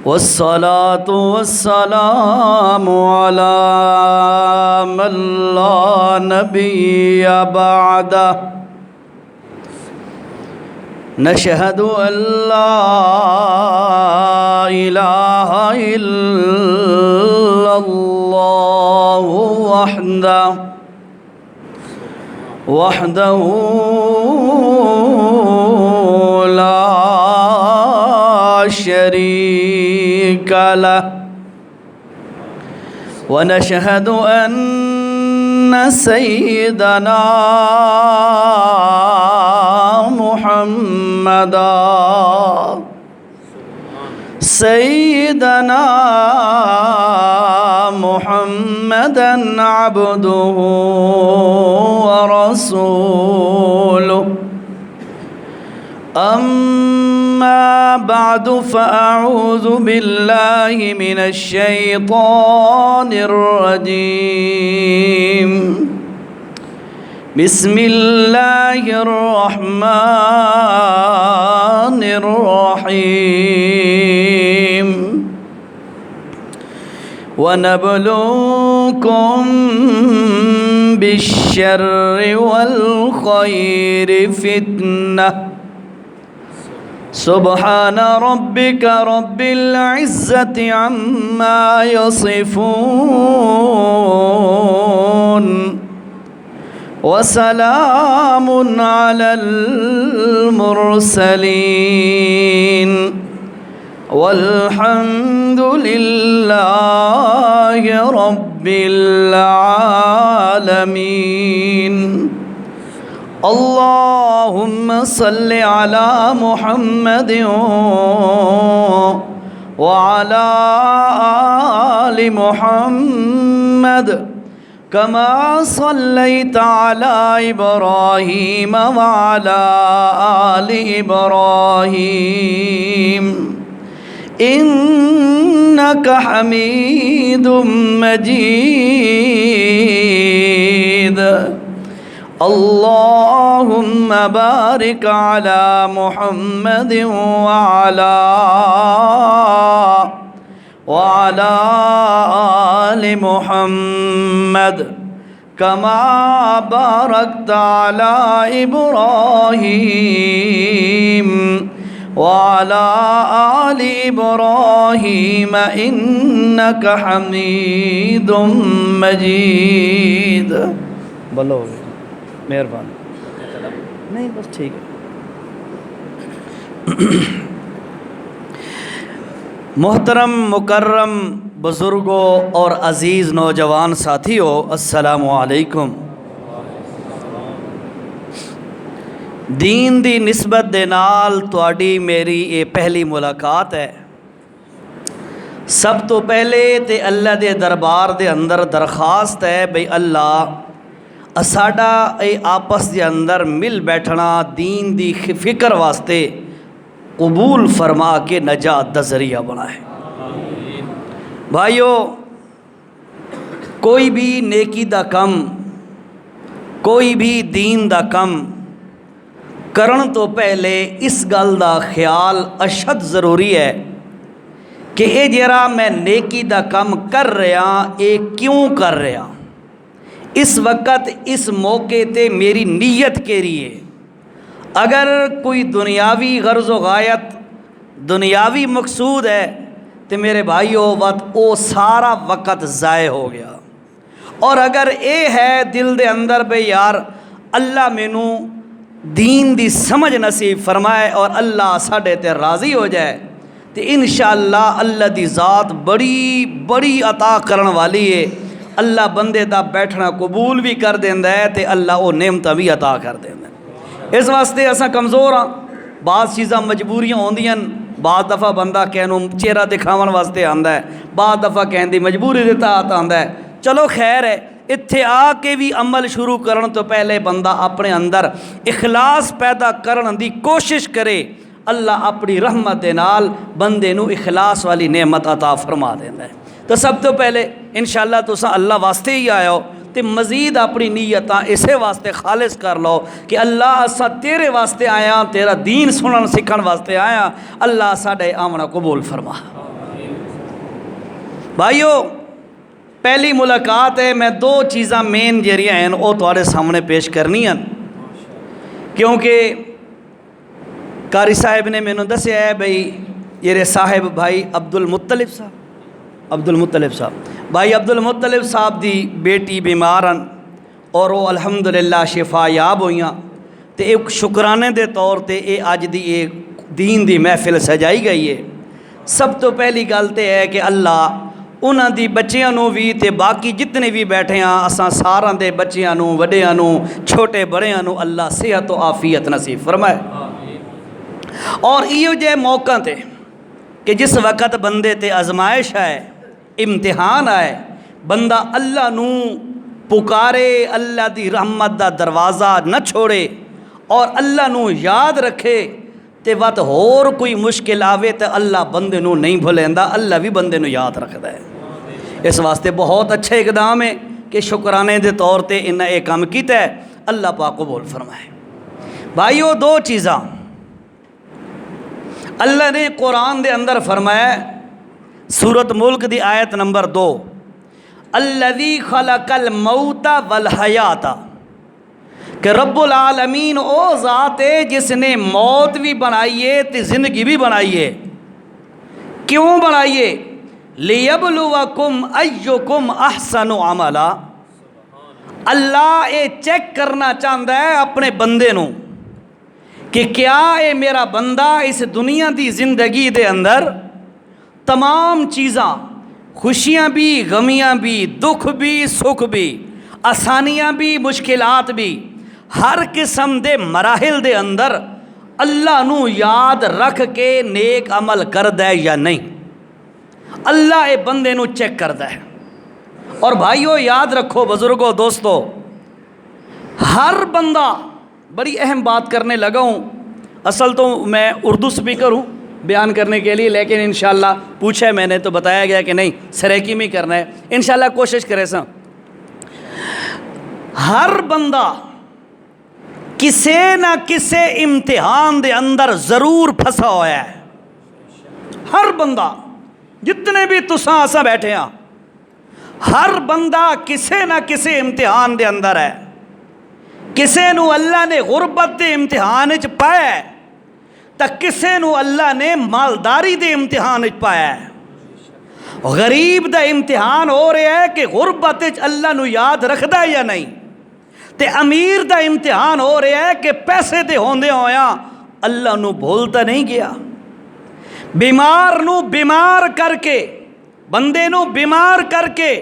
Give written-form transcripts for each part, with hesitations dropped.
الصلاة والسلام على من لا نبي بعده نشهد أن لا إله إلا الله وحده لا شريك له ونشهد أن سيدنا محمدا عبده ورسوله أما بعد فأعوذ بالله من الشيطان الرجيم بسم الله الرحمن الرحيم ونبلوكم بالشر والخير فتنة سبحان ربك رب العزة عما يصفون وسلام على المرسلين والحمد لله رب العالمين اللهم صل على محمد وعلى آل محمد كما صليت على إبراهيم وعلى آل إبراهيم إنك حميد مجيد اللهم بارك على محمد وعلى آل محمد كما باركت على إبراهيم وعلى آل إبراهيم إنك حميد مجيد بولو مہربان نہیں بس ٹھیک ہے محترم مکرم بزرگوں اور عزیز نوجوان ساتھیوں السلام علیکم دین دی نسبت دے نال تواڈی میری یہ پہلی ملاقات ہے سب تو پہلے تے اللہ دے دربار دے اندر درخواست ہے بھئی اللہ ساڈا اے آپس دے اندر مل بیٹھنا دین دی فکر واسطے قبول فرما کے نجات دا ذریعہ بنائے بھائیو کوئی بھی نیکی دا کم کوئی بھی دین دا کم کرن تو پہلے اس گل دا خیال اشد ضروری ہے کہ اے جرا میں نیکی دا کم کر رہا اے کیوں کر رہا اس وقت اس موقع تے میری نیت کیری ہے اگر کوئی دنیاوی غرض و غایت دنیاوی مقصود ہے تو میرے بھائیو او سارا وقت ضائع ہو گیا اور اگر اے ہے دل دے اندر بے یار اللہ مینوں دین دی سمجھ نصیب فرمائے اور اللہ ساڈے تے راضی ہو جائے تو انشاءاللہ اللہ دی ذات بڑی بڑی عطا کرن والی ہے اللہ بندے دا بیٹھنا قبول بھی کر دیندا ہے تے اللہ وہ نعمتاں بھی عطا کر دیندا ہے اس واسطے اساں کمزور ہاں بعض چیزاں مجبوریاں ہوندیاں بعض دفعہ بندہ کہنوں چہرہ دکھاون واسطے آندا ہے بعض دفعہ کہن دی مجبوری دے تحت آندا ہے چلو خیر ہے اتھے آ کے بھی عمل شروع کرن تو پہلے بندہ اپنے اندر اخلاص پیدا کرن دی کوشش کرے اللہ اپنی رحمت دے نال بندے نو اخلاص والی نعمت عطا فرما دیندا ہے تو سب تو پہلے انشاءاللہ تساں اللہ واسطے ہی آئے ہو تے مزید اپنی نیتاں اسے واسطے خالص کر لو کہ اللہ اسا تیرے واسطے آیا، تیرا دین سنن سکھن واسطے آیا، اللہ ساڈے آمنا قبول فرما۔ بھائیو پہلی ملاقات ہے، میں دو چیزاں مین جہڑیاں ہیں وہ تواڈے سامنے پیش کرنی ہیں، کیونکہ قاری صاحب نے مینوں دسیا ہے بھئی یہ صاحب بھائی عبد المطلب صاحب بھائی عبد المطلب صاحب دی بیٹی بیمار ہیں اور وہ الحمدللہ شفا یاب ہوئیاں، تے ایک شکرانے دے طور تے اے اج دی ایک دین دی محفل سجائی گئی ہے۔ سب تو پہلی گل تے ہے کہ اللہ انہاں دی بچیاں نو بھی تے باقی جتنے بھی بیٹھے ہیں اساں ساراں دے بچیاں نو، وڈیاں نو، چھوٹے بڑیاں نو اللہ صحت و عافیت نصیب فرمائے۔ اور ایو جے موقع تے کہ جس وقت بندے تے آزمائش آئے، امتحان آئے، بندہ اللہ نو پکارے، اللہ دی رحمت دا دروازہ نہ چھوڑے اور اللہ نو یاد رکھے، تے وقت ہور کوئی مشکل آوے تے اللہ بندے نو نہیں بھولیندا، اللہ بھی بندے نو یاد رکھدا ہے۔ اس واسطے بہت اچھے اقدام ہے کہ شکرانے دے طور تے انہیں ایک کام کیتا ہے، اللہ پاک قبول فرمائے۔ بھائیو دو چیزاں اللہ نے قرآن دے اندر فرمایا، سورۃ ملک دی آیت نمبر 2، الذی خلق الموت والحیات، کہ رب العالمین او ذات ہے جس نے موت بھی بنائی ہے تے زندگی بھی بنائی ہے۔ کیوں بنائی ہے؟ لیبلوکم ایکم احسن عملا، اللہ اے چیک کرنا چاہتا ہے اپنے بندے نو کہ کیا اے میرا بندہ اس دنیا دی زندگی دے اندر تمام چیزاں، خوشیاں بھی، غمیاں بھی، دکھ بھی، سکھ بھی، آسانیاں بھی، مشکلات بھی، ہر قسم دے مراحل دے اندر اللہ نو یاد رکھ کے نیک عمل کردا ہے یا نہیں۔ اللہ اے بندے نو چیک کردا ہے۔ اور بھائیو یاد رکھو، بزرگوں، دوستو، ہر بندہ، بڑی اہم بات کرنے لگا ہوں، اصل تو میں اردو سپیکر ہوں بیان کرنے کے لیے، لیکن انشاءاللہ پوچھا ہے میں نے تو بتایا گیا کہ نہیں سریکی میں کرنا ہے، انشاءاللہ کوشش کرے سا۔ ہر بندہ کسے نہ کسے امتحان دے اندر ضرور پھنسا ہوا ہے۔ ہر بندہ، جتنے بھی تساں اساں بیٹھے ہیں، ہر بندہ کسے نہ کسے امتحان دے اندر ہے۔ کسے نو اللہ نے غربت دے امتحان وچ پایا ہے تا کسے نو اللہ نے مالداری دے امتحان وچ پایا ہے۔ غریب دا امتحان ہو رہا ہے کہ غربت وچ اللہ نو یاد رکھدا ہے یا نہیں، تے امیر دا امتحان ہو رہا ہے کہ پیسے دے ہوندے ہویاں اللہ نو بھولتا نہیں گیا۔ بیمار نو بیمار کر کے، بندے نو بیمار کر کے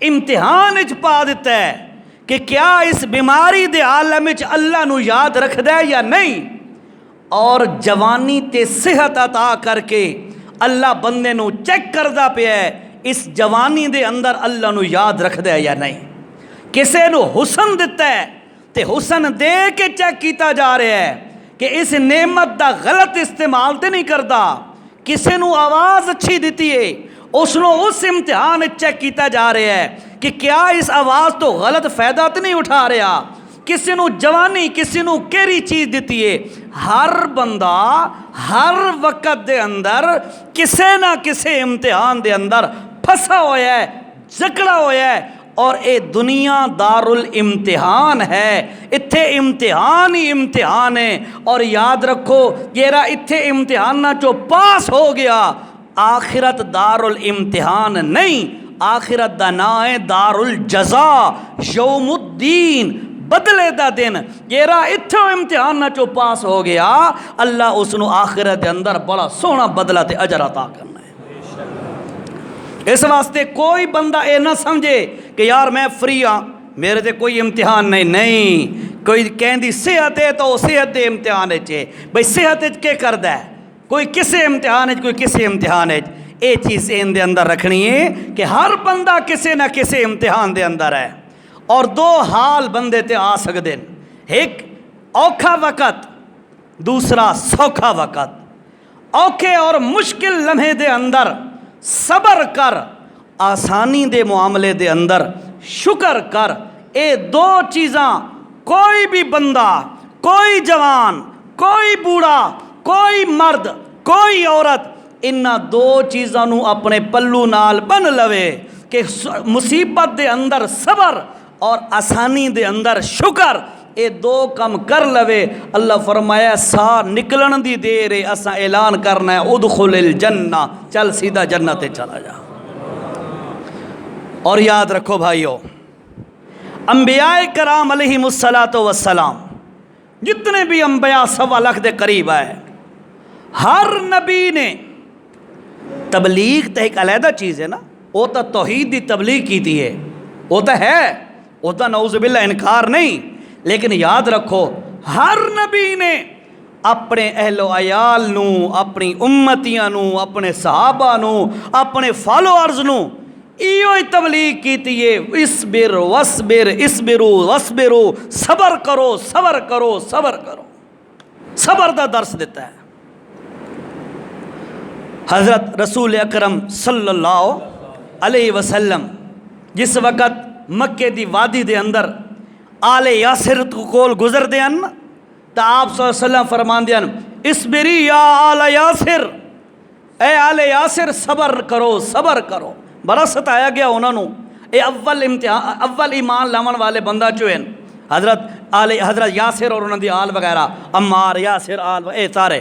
امتحان وچ پا دیتا ہے کہ کیا اس بیماری دے عالم وچ اللہ نو یاد رکھدا ہے یا نہیں، اور جوانی تے صحت عطا کر کے اللہ بندے نو چیک کردا پیا ہے اس جوانی دے اندر اللہ نو یاد رکھدا ہے یا نہیں۔ کسے نو حسن دیتا ہے تے حسن دے کے چیک کیتا جا رہا ہے کہ اس نعمت دا غلط استعمال تے نہیں کردا۔ کسے نو آواز اچھی دیتی ہے، اس نو اس امتحان چیک کیتا جا رہا ہے کہ کیا اس آواز تو غلط فائدہ تو نہیں اٹھا رہا۔ کسی نو جوانی، کسی نو کیری چیز دیتی ہے۔ ہر بندہ ہر وقت دے اندر کسے نہ کسے امتحان دے اندر پھنسا ہوا ہے، جکڑا ہوا ہے، اور اے دنیا دار الامتحان ہے، اتھے امتحان ہی امتحان ہے۔ اور یاد رکھو جیرا اتھے امتحان نہ چو پاس ہو گیا، آخرت دار الامتحان نہیں، آخرت دا نام ہے دار الجزا، یوم الدین، بدلے دا دن۔ جیرا اتھے امتحان نہ چو پاس ہو گیا، اللہ اس نو آخرت دے اندر بڑا سونا بدلہ تے اجر عطا کرنا ہے۔ اس واسطے کوئی بندہ اے نہ سمجھے کہ یار میں فری ہاں، میرے تے کوئی امتحان نہیں۔ کوئی کہندی صحت ہے تو صحت دے امتحان ہے، بھئی صحت کے کردا ہے، کوئی کسے امتحان ہے، کوئی کسے امتحان ہے۔ اے چیز ان دے اندر رکھنی ہے کہ ہر بندہ کسے نہ کسے امتحان دے اندر ہے۔ اور دو حال بندے تے آ سکدے ہیں، ایک اوکھا وقت، دوسرا سوکھا وقت۔ اوکھے اور مشکل لمحے دے اندر صبر کر، آسانی دے معاملے دے اندر شکر کر. اے دو چیزاں کوئی بھی بندہ، کوئی جوان، کوئی بوڑھا، کوئی مرد، کوئی عورت انہاں دو چیزاں نو اپنے پلو نال بن لوے کہ مصیبت دے اندر صبر اور آسانی دے اندر شکر، اے دو کم کر لوے. اللہ فرمایا سا نکلن دی دیر ہے، اساں اعلان کرنا ہے ادخل الجنہ، چل سیدھا جنت چلا جا. اور یاد رکھو بھائیو، انبیاء کرام علیہم السلام جتنے بھی انبیاء 1.25 لاکھ دے قریب آئے، ہر نبی نے تبلیغ تو ایک علیحدہ چیز ہے نا، وہ تو توحید دی تبلیغ کی تھی ہے، وہ تو ہے، وہ تو نعوذ باللہ انکار نہیں. لیکن یاد رکھو ہر نبی نے اپنے اہل و عیال نو، اپنی امتیاں نو، اپنے صحابہ نو، اپنے فالوورز نو ایو تبلیغ کیتی ہے، اسبر وصبر اسبرو وصبرو، صبر کرو صبر کرو صبر کرو، صبر دا درس دیتا ہے. حضرت رسول اکرم صلی اللہ علیہ وسلم جس وقت مکے دی وادی دے اندر آل یاسر کول گزر دے ہیں تو آپ صلی اللہ علیہ وسلم فرمان دے ہیں اسبری یا آل یاسر، اے آل یاسر صبر کرو صبر کرو. بڑا ستایا گیا انہوں نے. اے اول ایمان لاون والے بندہ جو ہیں حضرت یاسر اور انہوں دی آل وغیرہ، عمار یاسر آل اے سارے،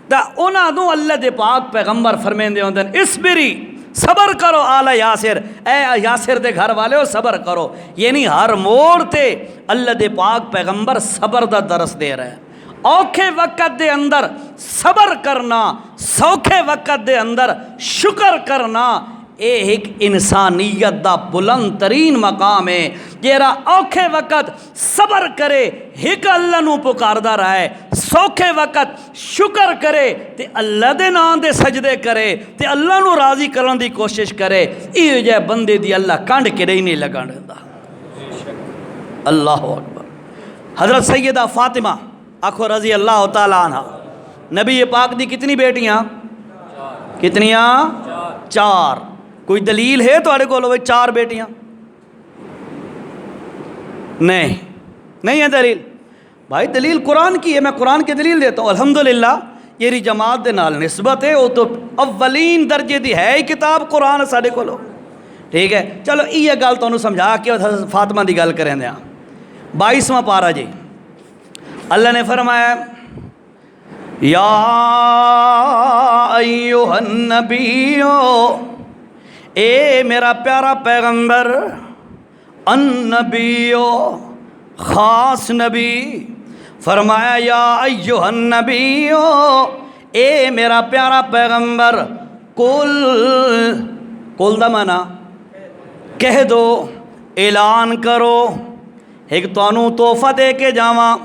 تا انہوں نے اللہ دے پاک پیغمبر فرمیندے ہوندے ہیں اسبری صبر کرو آل یاسر، اے یاسر دے گھر والے ہو صبر کرو. یعنی ہر موڑ تے اللہ دے پاک پیغمبر صبر دا درس دے رہے ہیں. اوکھے وقت دے اندر صبر کرنا، سوکھے وقت دے اندر شکر کرنا، اے ایک انسانیت دا بلند ترین مقام ہے. جیرا اوکھے وقت صبر کرے ایک اللہ نو پکاردہ رہے، سوکھے وقت شکر کرے تے اللہ دے نام دے سجدے کرے تے اللہ نو راضی کرن دی کوشش کرے، یہ جے بندے دی اللہ کانڈ کے نہیں لگا دیتا. اللہ اکبر. حضرت سیدہ فاطمہ آخو رضی اللہ تعالیٰ عنہ، نبی پاک دی کتنی بیٹیاں؟ کتنیاں؟ 4. کوئی دلیل ہے تو کو لو 4 بیٹیاں؟ نہیں ہے دلیل. بھائی دلیل قرآن کی ہے، میں قرآن کی دلیل دیتا ہوں. الحمدللہ یہ جماعت دے نال نسبت ہے، وہ تو اولین درجے دی ہے کتاب قرآن ساڑے کو لو. ٹھیک ہے چلو یہ گل تو انہوں سمجھا کہ فاطمہ دی گل کریں دیا. 22واں پارہ جی اللہ نے فرمایا یا ایوہ النبیو، اے میرا پیارا پیغمبر، النبیو خاص نبی، فرمایا یا ایوہ النبیو، اے میرا پیارا پیغمبر، کل دا مانا کہہ دو، اعلان کرو. ایک توانوں تحفہ دے کے جاواں.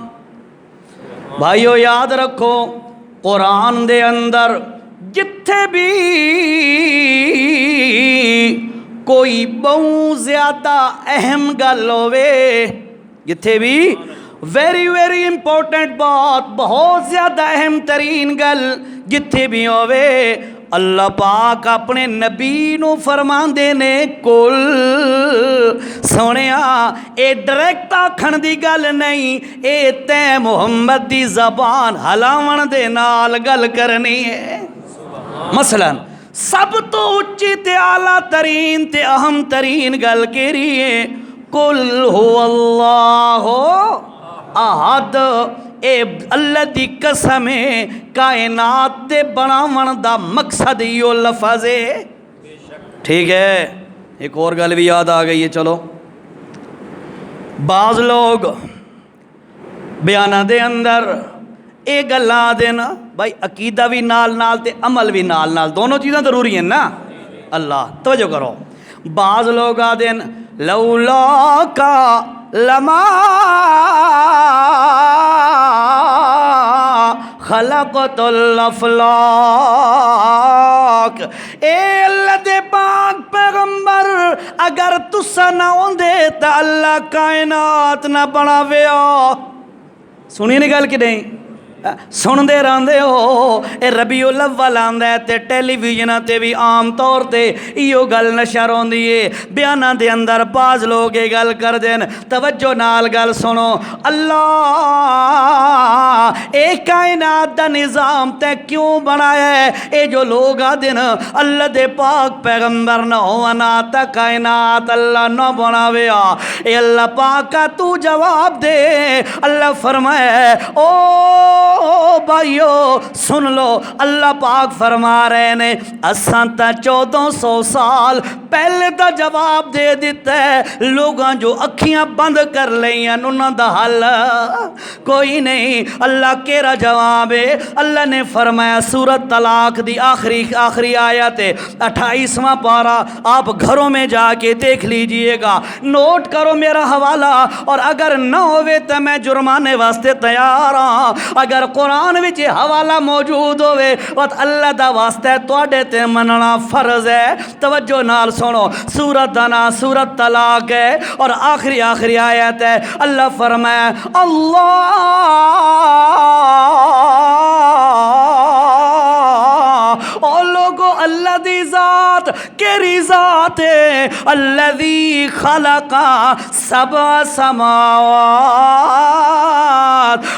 بھائیو یاد رکھو قرآن دے اندر جتھے بھی کوئی بہت زیادہ اہم گل ہوئے، جتھے بھی ویری امپورٹنٹ بات، بہت زیادہ اہم ترین گل جتھے بھی ہوئے، اللہ پاک اپنے نبی نو فرمان دینے کل سونیا اے ڈائریکٹ آکھن دی گل نہیں، اے تے محمد دی زبان ہلاون دے نال گل کرنی ہے. مثلا سب تو اچھی تے اعلیٰ ترین تے اہم ترین گل کیری ہے قل هو اللہ احد. اے اللہ دی قسم ہے کائنات دے بناون دا مقصد یہ لفظ ہے. ٹھیک ہے ایک اور گل بھی یاد آ گئی ہے. چلو بعض لوگ بیانہ دے اندر اے گلا دینا بھائی عقیدہ بھی نال نال تے عمل بھی نال نال، دونوں چیزیں ضروری ہیں نا. اللہ توجہ کرو. بعض لوگ آدین لولا کا لما خلقت الافلاک، اے اللہ دے پاک پیغمبر اگر تسا نہ ہوندے تا اللہ کائنات نہ بناویا. سنی نہیں گل کہ نہیں؟ سنتے رہتے ہو اے ربیع الاول آندا ہے تے ٹیلی ویژن تے بھی عام طور تے ایو گل نشر ہوندی ہے بیاناں دے اندر بعض لوگ یہ گل کر دین توجہ نال گل سنو اللہ اے کائنات دا نظام تے کیوں بنایا ہے اے جو لوگ آدن اللہ دے پاک پیغمبر نہ ہونا تا کائنات اللہ نہ بناویا اے اللہ پاک کا تو جواب دے اللہ فرمائے او بھائیو سن لو اللہ پاک فرما رہے نے اساں تا 1400 سال پہلے دا جواب دے دیتا ہے لوگاں جو اکھیاں بند کر لئیں انہاں دا حل کوئی نہیں اللہ کیرا جواب ہے اللہ نے فرمایا سورۃ طلاق دی آخری آیت 28واں پارہ آپ گھروں میں جا کے دیکھ لیجئے گا نوٹ کرو میرا حوالہ اور اگر نہ ہوئے تو میں جرمانے واسطے تیار ہاں اگر قرآن وچ حوالہ موجود ہوئے وقت اللہ دا واسطے توڑے تے مننا فرض ہے توجہ نال سنو سورۃ دنا سورۃ طلاق ہے اور آخری آیت ہے اللہ فرمایا اللہ او لوگو اللہ دی ذات کیری ذات ہے الذی خلق سبع سماوات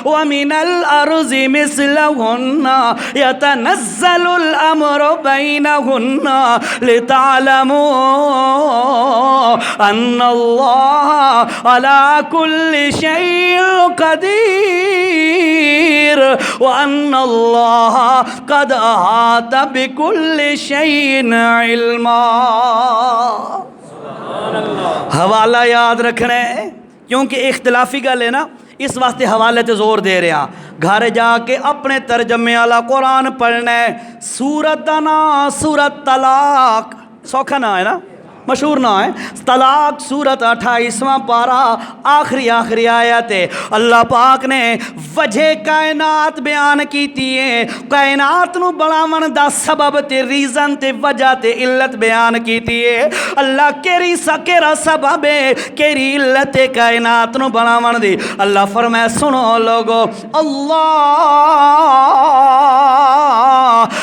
ومن الارض مثلهن يتنزل الامر بينهن لتعلموا ان الله على كل شيء قدير وان الله قد احاط بكل شيء علما حوالہ یاد رکھنا ہے کیونکہ اختلافی گل ہے نا اس واسطے حوالے تے زور دے رہے ہیں گھر جا کے اپنے ترجمے والا قرآن پڑھنا ہے سورۃ دنا سورۃ طلاق سوکھا نہ ہے نا مشہور نہ ہے طلاق سورۃ 28واں پارہ آخری آیت ہے اللہ پاک نے وجہ کائنات بیان کیتی ہے کائنات نو بناون دا سبب تے ریزن تے وجہ تے علت بیان کیتی ہے اللہ کیرا سبب ہے کیری علت کائنات نو بناون دی اللہ فرمائے سنو لوگو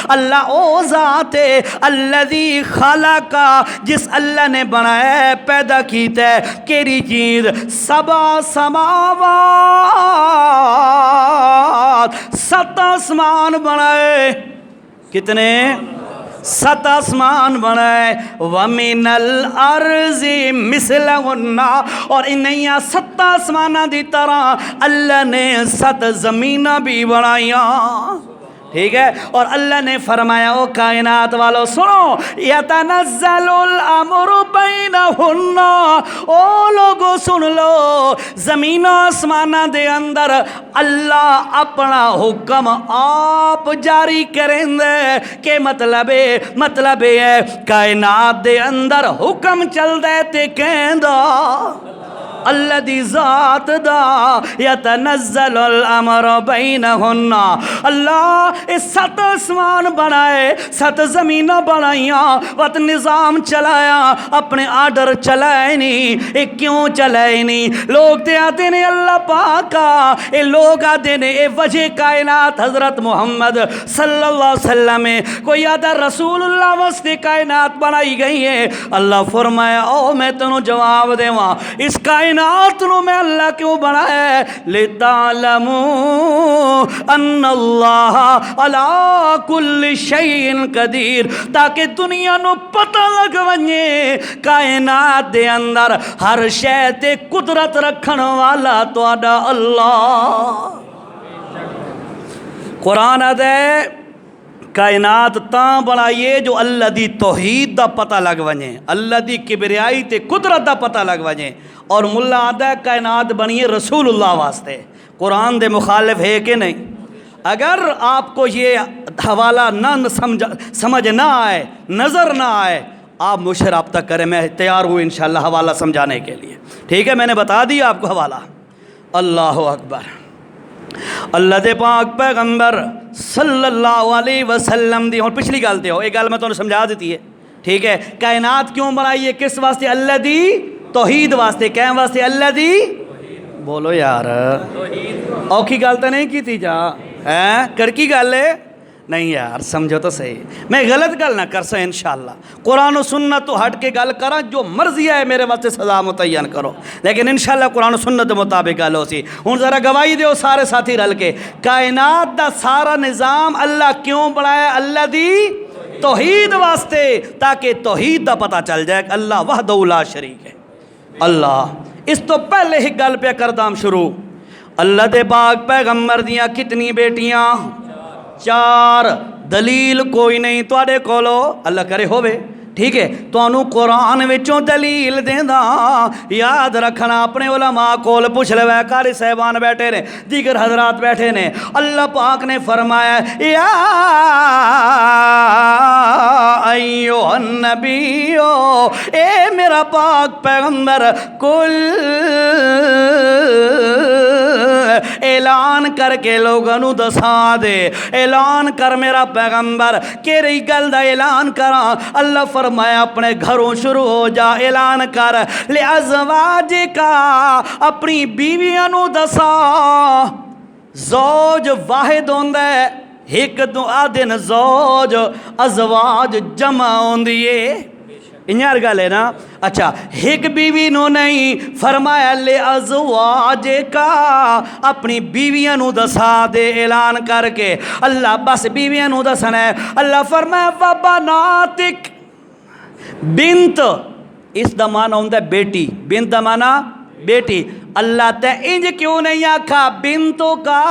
اللہ او ذات ہے الذی خلق جس اللہ نے بنایا ہے پیدا کیتا ہے کیری چیز سبع سماوات 7 آسمان بنائے کتنے 7 آسمان بنائے وَمِنَ الْأَرْضِ مِثْلَهُنَّ اور انہیں 7 آسمانہ دی طرح اللہ نے 7 زمینہ بھی بنائیاں ٹھیک ہے اور اللہ نے فرمایا او کائنات والو سنو یتنزل الامر بینہن او لوگو سن لو زمین و آسمانہ دے اندر اللہ اپنا حکم آپ جاری کریں دے کہ مطلب ہے کائنات دے اندر حکم چل دے تے کہیں دا اللہ دی ذات دا یتنزل الامر بینہن اللہ اس 7 آسمان بنائے 7 زمینہ بنائیاں وقت نظام چلایا اپنے آرڈر چلائے نہیں اے کیوں چلائے نہیں لوگ تے آتے نے اللہ پاکا اے لوگ آتے نے اے وجہ کائنات حضرت محمد صلی اللہ علیہ وسلم کوئی آدھا رسول اللہ واسطے کائنات بنائی گئی ہے اللہ فرمایا او میں تنوں جواب دے وہاں اس کائنات نو میں اللہ کیوں بنایا ہے لِتَعْلَمُوا أَنَّ اللَّهَ عَلَىٰ كُلِّ شَيْءٍ قَدِيرٌ تاکہ دنیا نو پتہ لگ ونجے کائنات دے اندر ہر شے تے قدرت رکھن والا تواڈا اللہ قرآن دے کائنات تاں بنائیے جو اللہ دی توحید دا پتہ لگ ونجے اللہ دی کبریائی تے قدرت دا پتہ لگ ونجے اور ملا آدھا کائنات بنیے رسول اللہ واسطے قرآن دے مخالف ہے کہ نہیں اگر آپ کو یہ حوالہ نہ سمجھ نہ آئے نظر نہ آئے آپ مجھ سے رابطہ کریں میں تیار ہوں انشاءاللہ حوالہ سمجھانے کے لیے ٹھیک ہے میں نے بتا دیا آپ کو حوالہ اللہ اکبر اللہ دے پاک پیغمبر صلی اللہ علیہ وسلم دی اور پچھلی گل تے ہو ایک گل میں تو سمجھا دیتی ہے ٹھیک ہے کائنات کیوں بنائی ہے کس واسطے اللہ دی توحید واسطے کہیں واسطے اللہ دی بولو یار اوکھی گل تو نہیں کی تھی جا کڑکی گل ہے نہیں یار، سمجھو تو صحیح، میں غلط گل نہ کر سا انشاءاللہ، قرآن و سنت تو ہٹ کے گل کرا، جو مرضی ہے میرے واسطے سزا متعین کرو، لیکن انشاءاللہ قرآن و سنت کے مطابق گل ہو سی۔ ہوں ذرا گواہی دیو سارے ساتھی رل کے، کائنات دا سارا نظام اللہ کیوں بنایا؟ اللہ دی توحید واسطے، تاکہ توحید دا پتہ چل جائے کہ اللہ وحدہ لا شریک ہے اللہ۔ اس تو پہلے ہی گل پہ کردام شروع، اللہ دے پاک پیغمبر دیاں کتنی بیٹیاں؟ 4۔ دلیل کوئی نہیں تواڈے کولو، اللہ کرے ہووے، ٹھیک ہے، تانوں قرآن وچوں دلیل دیندا، یاد رکھنا اپنے علماء کول پوچھ لوے، قاری صاحبان بیٹھے نے، دیگر حضرات بیٹھے نے، اللہ پاک نے فرمایا یا ایھا النبی، اے میرا پاک پیغمبر، کل اعلان کر کے لوگوں نو دسا دے، اعلان کر میرا پیغمبر، کیڑی گل دا اعلان کراں؟ اللہ فرمایا اپنے گھروں شروع ہو جا، اعلان کر لازواجکا، اپنی بیویاں نو دسا، زوج واحد ہوندا ہے، ایک دو آدن زوج، ازواج جمع ہوندی ہے، انہار گل ہے نا؟ اچھا، ایک بیوی نو نہیں، فرمایا لے ازواج کا، اپنی بیویاں نو دسا دے، اعلان کر کے، اللہ بس بیویاں نو دسنا ہے، اللہ فرمایا وبناتک، بنت، اس دا معنی ہوندہ ہے بیٹی، بنت دا معنی بیٹی، اللہ تے انج کیوں نہیں آکھا بنتوں کا،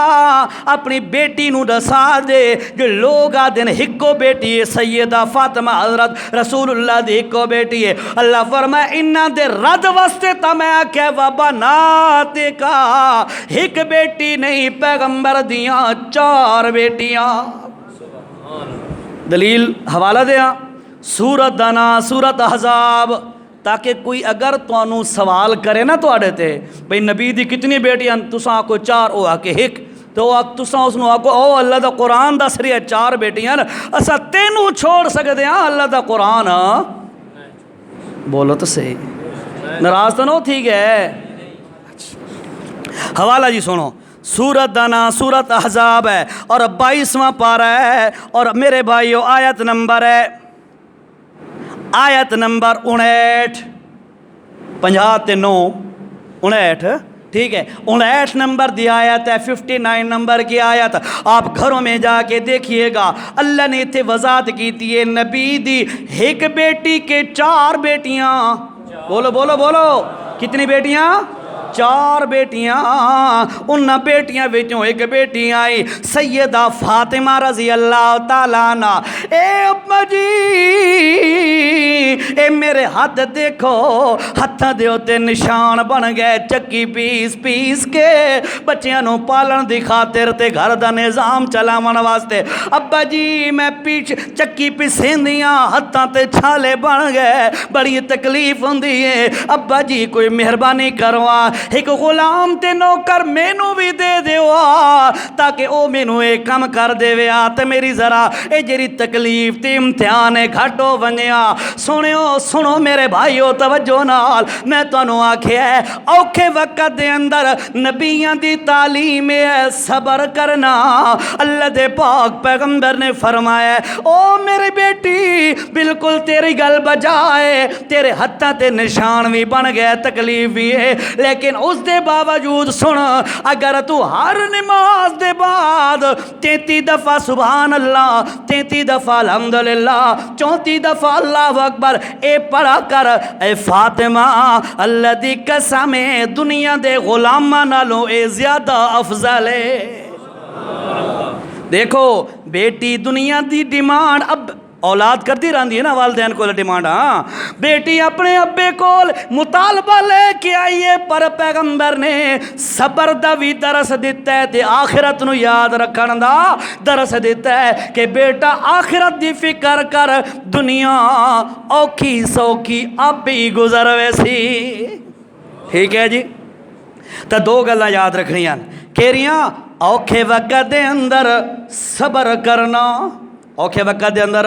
اپنی بیٹی نو دسا دے، جو لوگ آدھن ہکو بیٹی ہے، سیدہ فاطمہ حضرت رسول اللہ دی ہکو بیٹی ہے، اللہ فرمایا انہاں دے رد واسطے تا میں آکھے وبناتے کا، ہک بیٹی نہیں، پیغمبر دیاں 4 بیٹیاں۔ دلیل حوالہ دیا سورت دانا، سورت احزاب، تاکہ کوئی اگر تانوں سوال کرے نا تواڈے تے بھئی نبی دی کتنی بیٹیاں، تساں آکو 4، او آکے ایک، تو تساں اس نو آکو او اللہ دا قرآن دس رہی ہے 4 بیٹیاں، اسا تینوں چھوڑ سکتے ہیں اللہ دا قرآن؟ بولو تو صحیح، ناراض تو نہ ٹھیک ہے؟ حوالہ جی سنو، سورت دانا، سورت احزاب ہے اور 22واں پارہ ہے، اور میرے بھائیو آیت نمبر ہے، آیت نمبر 59، 59 59، ٹھیک ہے، 59 نمبر دی آیت ہے، 59 نمبر کی آیت آپ گھروں میں جا کے دیکھیے گا، اللہ نے اتنے وضاحت کی تھی، نبی دی ایک بیٹی کے 4 بیٹیاں، بولو بولو بولو، کتنی بیٹیاں؟ 4 بیٹیاں، ان بیٹیاں وچوں ایک بیٹی آئی سیدہ فاطمہ رضی اللہ تعالیٰ عنہ۔ اے ابا جی، اے میرے ہاتھ دیکھو، ہاتھاں دے اوتے نشان بن گئے، چکی پیس پیس کے بچیاں نو پالن دی خاطر تے گھر دا نظام چلاون واسطے، ابا جی میں چکی پیسیندیاں، ہاتھاں تے چھالے بن گئے، بڑی تکلیف ہوندی ہے، ابا جی کوئی مہربانی کروا، ایک غلام تے نوکر مینوں بھی دے دیوا، تاکہ او مینوں اے کم کر دیویا تے میری ذرا اے جڑی تکلیف تے امتحان گھٹو ونجیا۔ سنو میرے بھائیو توجہ نال، میں تانوں آکھیا ہے اوکھے وقت دے اندر نبیاں دی تعلیم ہے صبر کرنا۔ اللہ دے پاک پیغمبر نے فرمایا او میری بیٹی بالکل تیری گل بجائے، تیرے ہتھاں تے نشان بھی بن گئے، تکلیف بھی ہے، لیکن اس دے باوجود سن، اگر تو ہر نماز دے بعد 33 دفعہ سبحان اللہ، 33 دفعہ الحمدللہ، 34 دفعہ اللہ اکبر اے پڑھا کر، اے فاطمہ اللہ دی قسم دنیا دے غلاماں نالوں اے زیادہ افضل ہے۔ دیکھو بیٹی دنیا دی ڈیمانڈ اب اولاد کرتی رہندی ہے نا، والدین کو ڈیمانڈ، ہاں بیٹی اپنے ابے کول مطالبہ لے کے آئیے، پر پیغمبر نے صبر دا بھی درس دیتا ہے تے آخرت نو یاد رکھن دا درس دیتا ہے کہ بیٹا آخرت دی فکر کر، دنیا اوکھی سوکھی آپ ہی گزر ویسی، ٹھیک ہے جی؟ تو 2 گلاں یاد رکھنیاں، کہریاں اوکھے وقت دے اندر صبر کرنا، اوکھے وقت دے اندر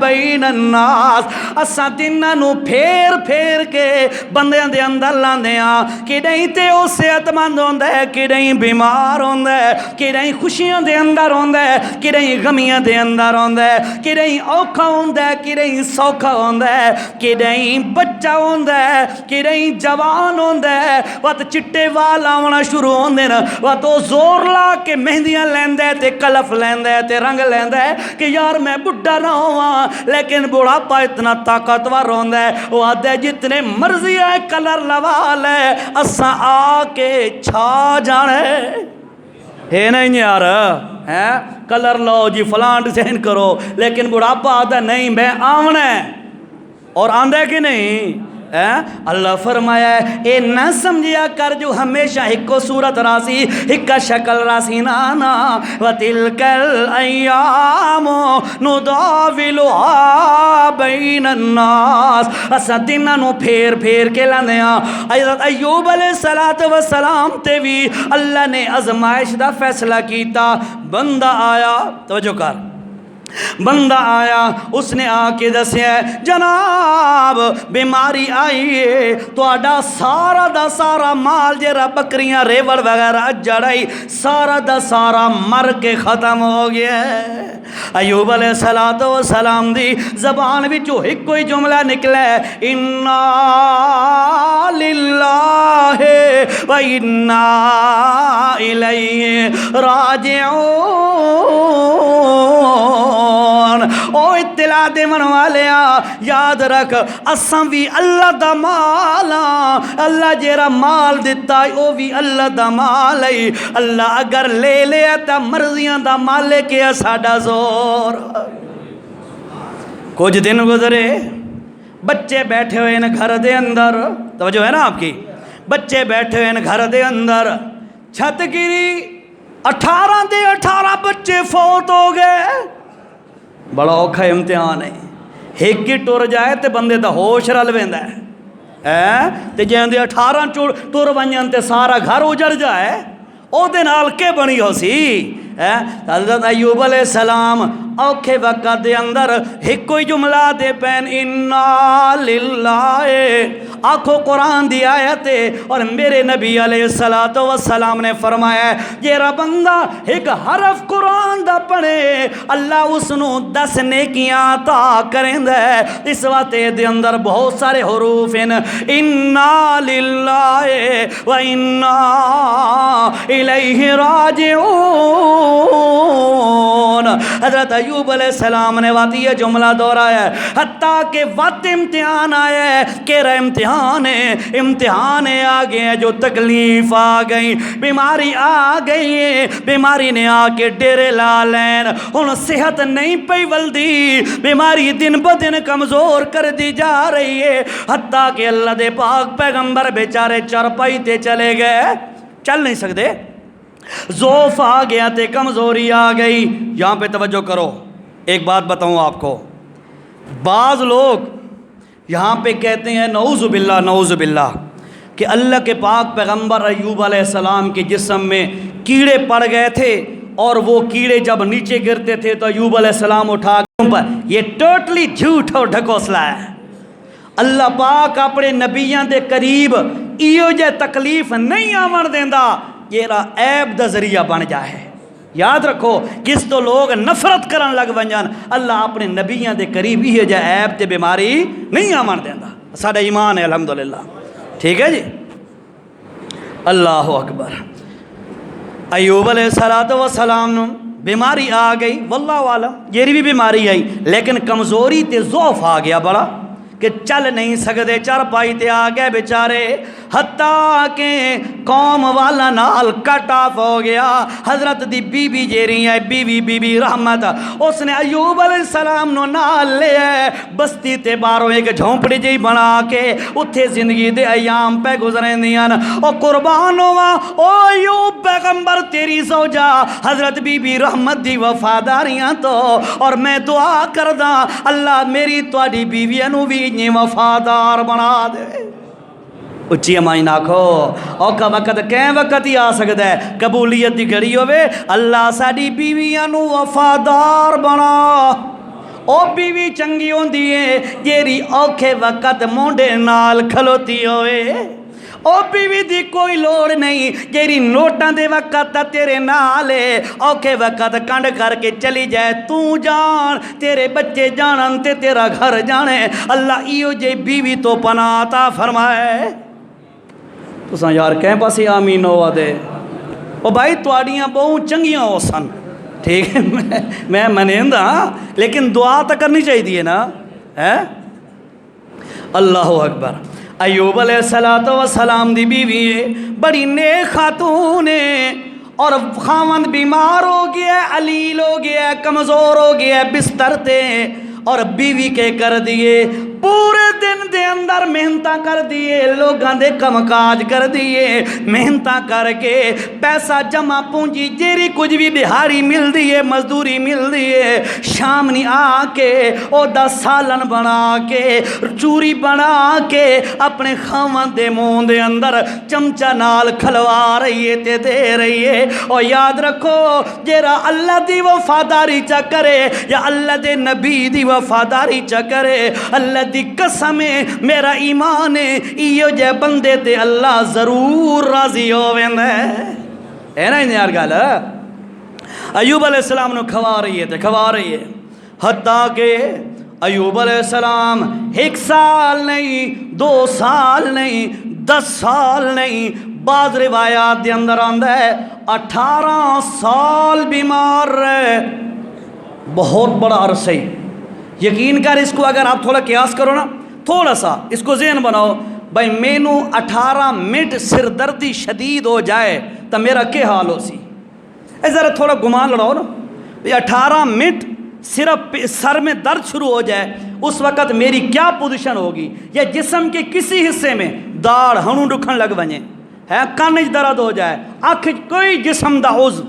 بین الناس اساں تیناں نو پھیر پھیر کے بندیاں دے اندر لاندے ہاں کدیں تے او صحت مند ہوندا ہے کدیں بیمار ہوندا ہے کدیں خوشیاں دے اندر ہوندا ہے کدیں غمیاں دے اندر ہوندا ہے کدیں اوکھا ہوندا ہے کدیں سوکھا ہوندا ہے کدیں بچہ ہوندا ہے کدیں جوان ہوندا ہے وقت چٹے وال آونا شروع ہوندے نا وقت او زور لا کے مہندیاں لیندا ہے تے کلف لیندا ہے تے رنگ لیندا ہے کہ یار میں بڈھا نہ ہواں لیکن بڑھاپا اتنا طاقتور ہوندا ہے وہ آدھے جتنے مرضی ہے کلر لوا لے اساں آ کے چھا جانے ہے نہیں یار ہے کلر لو جی فلاں ڈیزائن کرو لیکن بڑھاپا آدھا نہیں میں آونا ہے اور آندھا کہ نہیں اللہ فرمایا ہے اے نہ سمجھیا کر جو ہمیشہ ہکو صورت راسی ہکا شکل راسی نانا وَتِلْكَ الْأَيَّامُ نُدَاوِلُهَا بَيْنَ النَّاسِ اسا دنہ نو پھیر پھیر کے لاندیاں حضرت ایوب علیہ السلام تے بھی اللہ نے ازمائش دا فیصلہ کیتا بندہ آیا توجہ کر بندہ آیا اس نے آ کے دسیا جناب بیماری آئی ہے تہاڈا سارا دا سارا مال جڑا بکریاں ریوڑ وغیرہ جڑائی سارا دا سارا مر کے ختم ہو گیا ہے ایوب علیہ السلام دی زبان وچوں ایک کوئی جملہ نکلا ہے انا للہ و انا الیہ راجعون او اطلاع دے من والیا یاد رکھ اساں بھی اللہ دا مال اللہ جیرا مال دیتا ہے او بھی اللہ دا مال ہے اللہ اگر لے لیا تا مرضیاں دا مالک ہے ساڈا زور کچھ دن گزرے بچے بیٹھے ہوئے ہیں گھر دے اندر توجہ ہے نا آپ کی بچے بیٹھے ہوئے ہیں گھر دے اندر چھت گری 18 بچے فوت ہو گئے بڑا اوکھا امتحان ہے ایک ہی ٹر جائے تے بندے دا ہوش رل ویندا ہے تے جے 18 ٹر ونجن تے سارا گھر اجڑ جائے او دے نال کے بنی ہو سی حضرت ایوب علیہ السلام اوکھے وقت دے اندر ایک کوئی جملہ دے پین انا للہ آنکھوں قرآن دی آیت ہے اور میرے نبی علیہ السلام نے فرمایا ہے جیرا بندہ ایک حرف قرآن دا پڑھے اللہ اس نو 10 نیکیاں عطا کریں دے اس وقت دے اندر بہت سارے حروف ہیں انا للہ و انا الیہ راجعون حضرت ایوب علیہ السلام نے وقت یہ جملہ دہرایا ہے حتیٰ کہ وقت امتحان آیا ہے کیرا امتحان ہے آ گئے ہیں جو تکلیف آ گئی بیماری آ گئی ہے بیماری نے آ کے ڈیرے لا لین ان صحت نہیں پئی ولدی بیماری دن بدن کمزور کر دی جا رہی ہے حتیٰ کہ اللہ دے پاک پیغمبر بیچارے چرپائی تے چلے گئے چل نہیں سکتے ضعف آ گیا تے کمزوری آ گئی یہاں پہ توجہ کرو ایک بات بتاؤں آپ کو بعض لوگ یہاں پہ کہتے ہیں نعوذ باللہ کہ اللہ کے پاک پیغمبر ایوب علیہ السلام کے جسم میں کیڑے پڑ گئے تھے اور وہ کیڑے جب نیچے گرتے تھے تو ایوب علیہ السلام اٹھا پر یہ ٹوٹلی جھوٹ اور ڈھکوسلا ہے اللہ پاک اپنے نبیان دے قریب ایو جے تکلیف نہیں آمن دیندا یہ عیب دا ذریعہ بن جائے یاد رکھو کس تو لوگ نفرت کرن لگ ونجان اللہ اپنے نبیان دے قریب یہ جے عیب تے بیماری نہیں آمن دیندا ساڈا ایمان ہے الحمدللہ ٹھیک ہے جی اللہ اکبر ایوب علیہ السلام نو بیماری آ گئی واللہ عالم یہ بھی بیماری آئی لیکن کمزوری تے ضعف آ گیا بڑا کہ چل نہیں سکتے چرپائی تے آ گئے بیچارے حتیٰ کہ قوم والا نال کٹ آف ہو گیا حضرت دی بی بی جیری ہے بی بی رحمت اس نے ایوب علیہ السلام نو نال لے بستی تے باروں ایک جھونپڑی جی بنا کے اتھے زندگی دے ایام پہ گزریں دیاں او قربان ہوا او ایوب پیغمبر تیری زوجہ حضرت بی رحمت دی وفاداریاں تو اور میں دعا کردہ اللہ میری تواڈی بیوی نو بھی وفادار بنا دے اچھی امائی ناکھو اوکا وقت کہیں وقت ہی آ سکتا ہے قبولیت دی گھڑی ہوئے اللہ ساڑی بیویاں نو وفادار بنا او بیوی چنگی ہوندی ہے جیری اوکھے وقت مونڈے نال کھلوتی ہوئے، او بیوی دی کوئی لوڑ نہیں جیری نوٹاں دے وقت تیرے نالے اوکھے وقت کنڈ کر کے چلی جائے، تو جان تیرے بچے جانن تے تیرا گھر جانے۔ اللہ ایو جے بیوی تو پناہ عطا فرمائے۔ تساں یار کہیں پاسی آمین ہوا دے، او بھائی تواڈیاں بہوں چنگیاں ہو سن، ٹھیک ہے میں منیندا ہاں، لیکن دعا تو کرنی چاہیے نا ہے۔ اللہ اکبر۔ ایوب علیہ السلام دی بیوی ہے، بڑی نیک خاتون ہے، اور خاوند بیمار ہو گیا ہے، علیل ہو گیا ہے، کمزور ہو گیا ہے بستر تے، اور بیوی کے کر دیے پورے دن دے اندر محنتاں کر دیے، لوگاں دے کم کاج کر دیے، محنتاں کر کے پیسہ جمع پونجی جیری کچھ بھی دہاڑی مل دیے، مزدوری مل دیے، شام نی آ کے او دا سالن بنا کے چوری بنا کے اپنے خاوند دے منہ دے اندر چمچہ نال کھلوا رہی ہے تے دے رہی ہے۔ اور یاد رکھو جیرا اللہ دی وفاداری چا کرے یا اللہ دے نبی دی وفاداری چا کرے، اللہ دی قسم ہے میرا ایمان ہے ایو جے بندے تے اللہ ضرور راضی ہوویندا ہے نا یار گل۔ ایوب علیہ السلام نو کھوا رہی ہے حتیٰ کہ ایوب علیہ السلام 1 سال نہیں 2 سال نہیں 10 سال نہیں، بعض روایات دے اندر آندا ہے 18 سال بیمار رہے، بہت بڑا عرصہ۔ یقین کر اس کو اگر آپ تھوڑا قیاس کرو نا، تھوڑا سا اس کو ذہن بناؤ، بھائی مینو 18 منٹ سر دردی شدید ہو جائے تو میرا کیا حال ہو سی؟ اے ذرا تھوڑا گمان لڑاؤ نا، 18 منٹ صرف سر میں درد شروع ہو جائے اس وقت میری کیا پوزیشن ہوگی؟ یا جسم کے کسی حصے میں داڑ ہنو ڈکھن لگ بنے ہے، کانج درد ہو جائے، آنکھ کوئی جسم دا عضو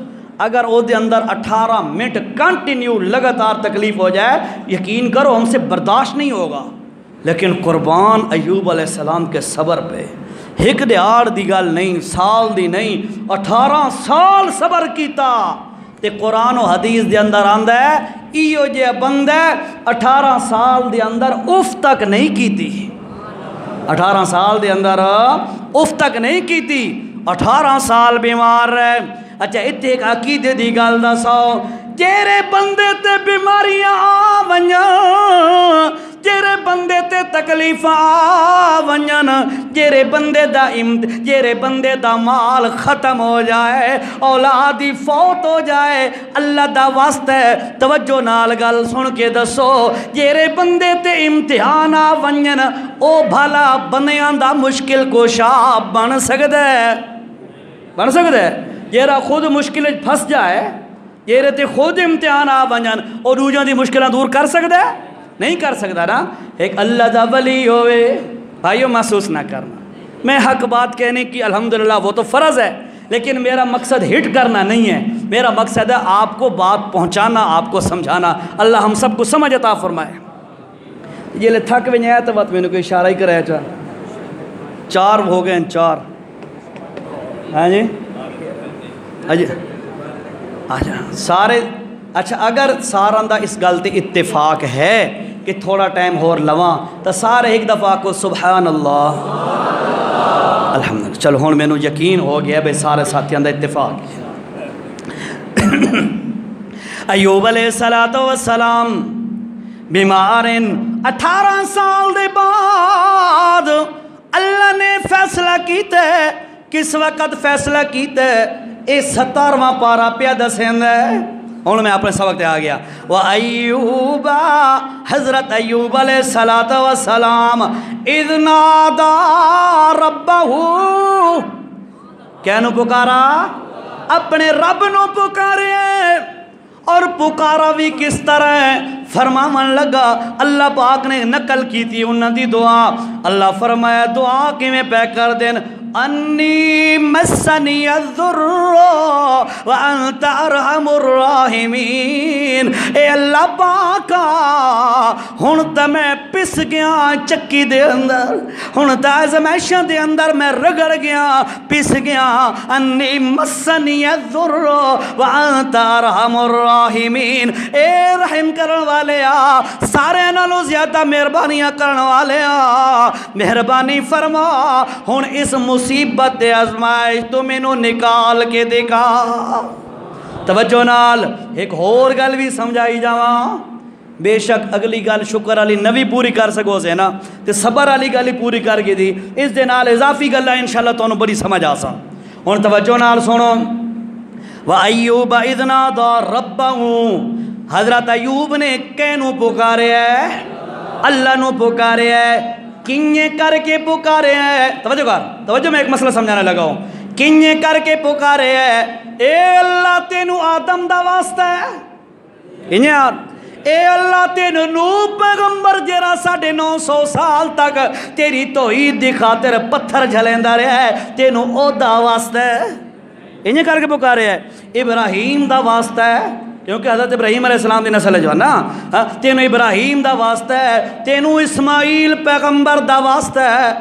اگر او دے اندر 18 منٹ کنٹینیو لگاتار تکلیف ہو جائے، یقین کرو ہم سے برداشت نہیں ہوگا۔ لیکن قربان ایوب علیہ السلام کے صبر پہ، 1 دہاڑ دی گل نہیں، سال دی نہیں، 18 سال صبر کیتا۔ تے قرآن و حدیث دے اندر آندا ہے ایو جے بندہ 18 سال دے اندر اف تک نہیں کیتی، 18 سال دے اندر اف تک نہیں کیتی، 18 سال بیمار رہے۔ اچھا اتنے ایک عقیدے دی گل دساؤ، جیرے بندے تے بیماریاں آ ونجن، جیرے بندے تے تکلیف آ ونجن، جیرے بندے دا مال ختم ہو جائے، اولادی فوت ہو جائے، اللہ دا واسطہ ہے توجہ نال گل سن کے دسو، جیرے بندے تے امتحان آ ونجن او بھلا بندیاں دا مشکل کشا بن سکدا ہے؟ بن سکدا ہے؟ جیرا خود مشکل پھنس جائے، جیرے تے خود امتحان آ ونجن اور دوجاں دی مشکلاں دور کر سکدا ہے؟ نہیں کر سکتا نا۔ ایک اللہ دا ولی ہوئے، بھائیو محسوس نہ کرنا، میں حق بات کہنے کی الحمدللہ وہ تو فرض ہے، لیکن میرا مقصد ہٹ کرنا نہیں ہے، میرا مقصد ہے آپ کو بات پہنچانا، آپ کو سمجھانا۔ اللہ ہم سب کو سمجھ عطا فرمائے۔ یہ لے تھک بھی نہیں آیا تو بات میں نے کوئی اشارہ ہی کرایا چاہ 4 ہو گئے ہیں 4، ہاں جی اچھا سارے، اچھا اگر ساراں دا اس گل تے اتفاق ہے کہ تھوڑا ٹائم ہور لواں تو سارے ایک دفعہ کو سبحان اللہ الحمدللہ۔ چلو ہن مینوں یقین ہو گیا بھئی سارے ساتھیاں دا اتفاق ہے۔ ایوب علیہ السلام بیمار ہیں، 18 سال دے بعد اللہ نے فیصلہ کیتا ہے۔ کس وقت فیصلہ کیتا ہے؟ اے 17واں پارا پیا دسیندا ہے۔ ہوں میں اپنے سبق تے آ گیا۔ وَأَيُّوبَ، حضرت ایوب علیہ السلام اِذْ نَادَى رَبَّهُ، کینو پکارا؟ اپنے رب نو پکارے، اور پکارا بھی کس طرح ہے؟ فرماون لگا، اللہ پاک نے نقل کی تھی انہاں دی دعا۔ اللہ فرمایا دعا کیویں پہ کر دین، انی مسنی الضر وانت ارحم الراحمین، اے اللہ پاکا ہن تے میں پس گیا چکی دے اندر، ہن تے ازمائشاں دے اندر میں رگڑ گیا پس گیا، انی مسنی الضر وانت ارحم الراحمین، اے رحم کرن والے آ، سارے نالوں زیادہ مہربانیاں کرن والے آ، مہربانی فرما ہن اس مصیبت آزمائش تو مینوں نکال کے دکھا۔ توجہ نال ایک اور گل بھی سمجھائی جاواں، بے شک اگلی گل شکر والی نوی پوری کر سکو سے نا تے صبر والی گل ہی پوری کر کے دی، اس دے نال اضافی گلاں انشاءاللہ تانوں بڑی سمجھ آ سن۔ ہن توجہ نال سنو، وَأَيُّوبَ إِذْ نَادَىٰ رَبَّهُ، حضرت ایوب نے کینوں پکارے ہے؟ اللہ نو پکارے ہے، کنیے کر کے پکارے ہے؟ توجہ کر، توجہ میں ایک مسئلہ سمجھانے لگا ہوں، کنیے کر کے پکارے ہے؟ اے اللہ تینو آدم دا واسطہ ہے، کنیے یار، اے اللہ تینو نوح پیغمبر جیرا 950 سال تک تیری توحید دی خاطر پتھر جھلیندا رہا ہے، تینو او دا واسطہ ہے؟ انہیں کر کے پکارے ہے؟ ابراہیم دا واسطہ ہے، کیونکہ حضرت ابراہیم علیہ السلام دی نسل ہے جو ہے نا، تینو ابراہیم دا واسطہ ہے، تینو اسماعیل پیغمبر دا واسطہ ہے،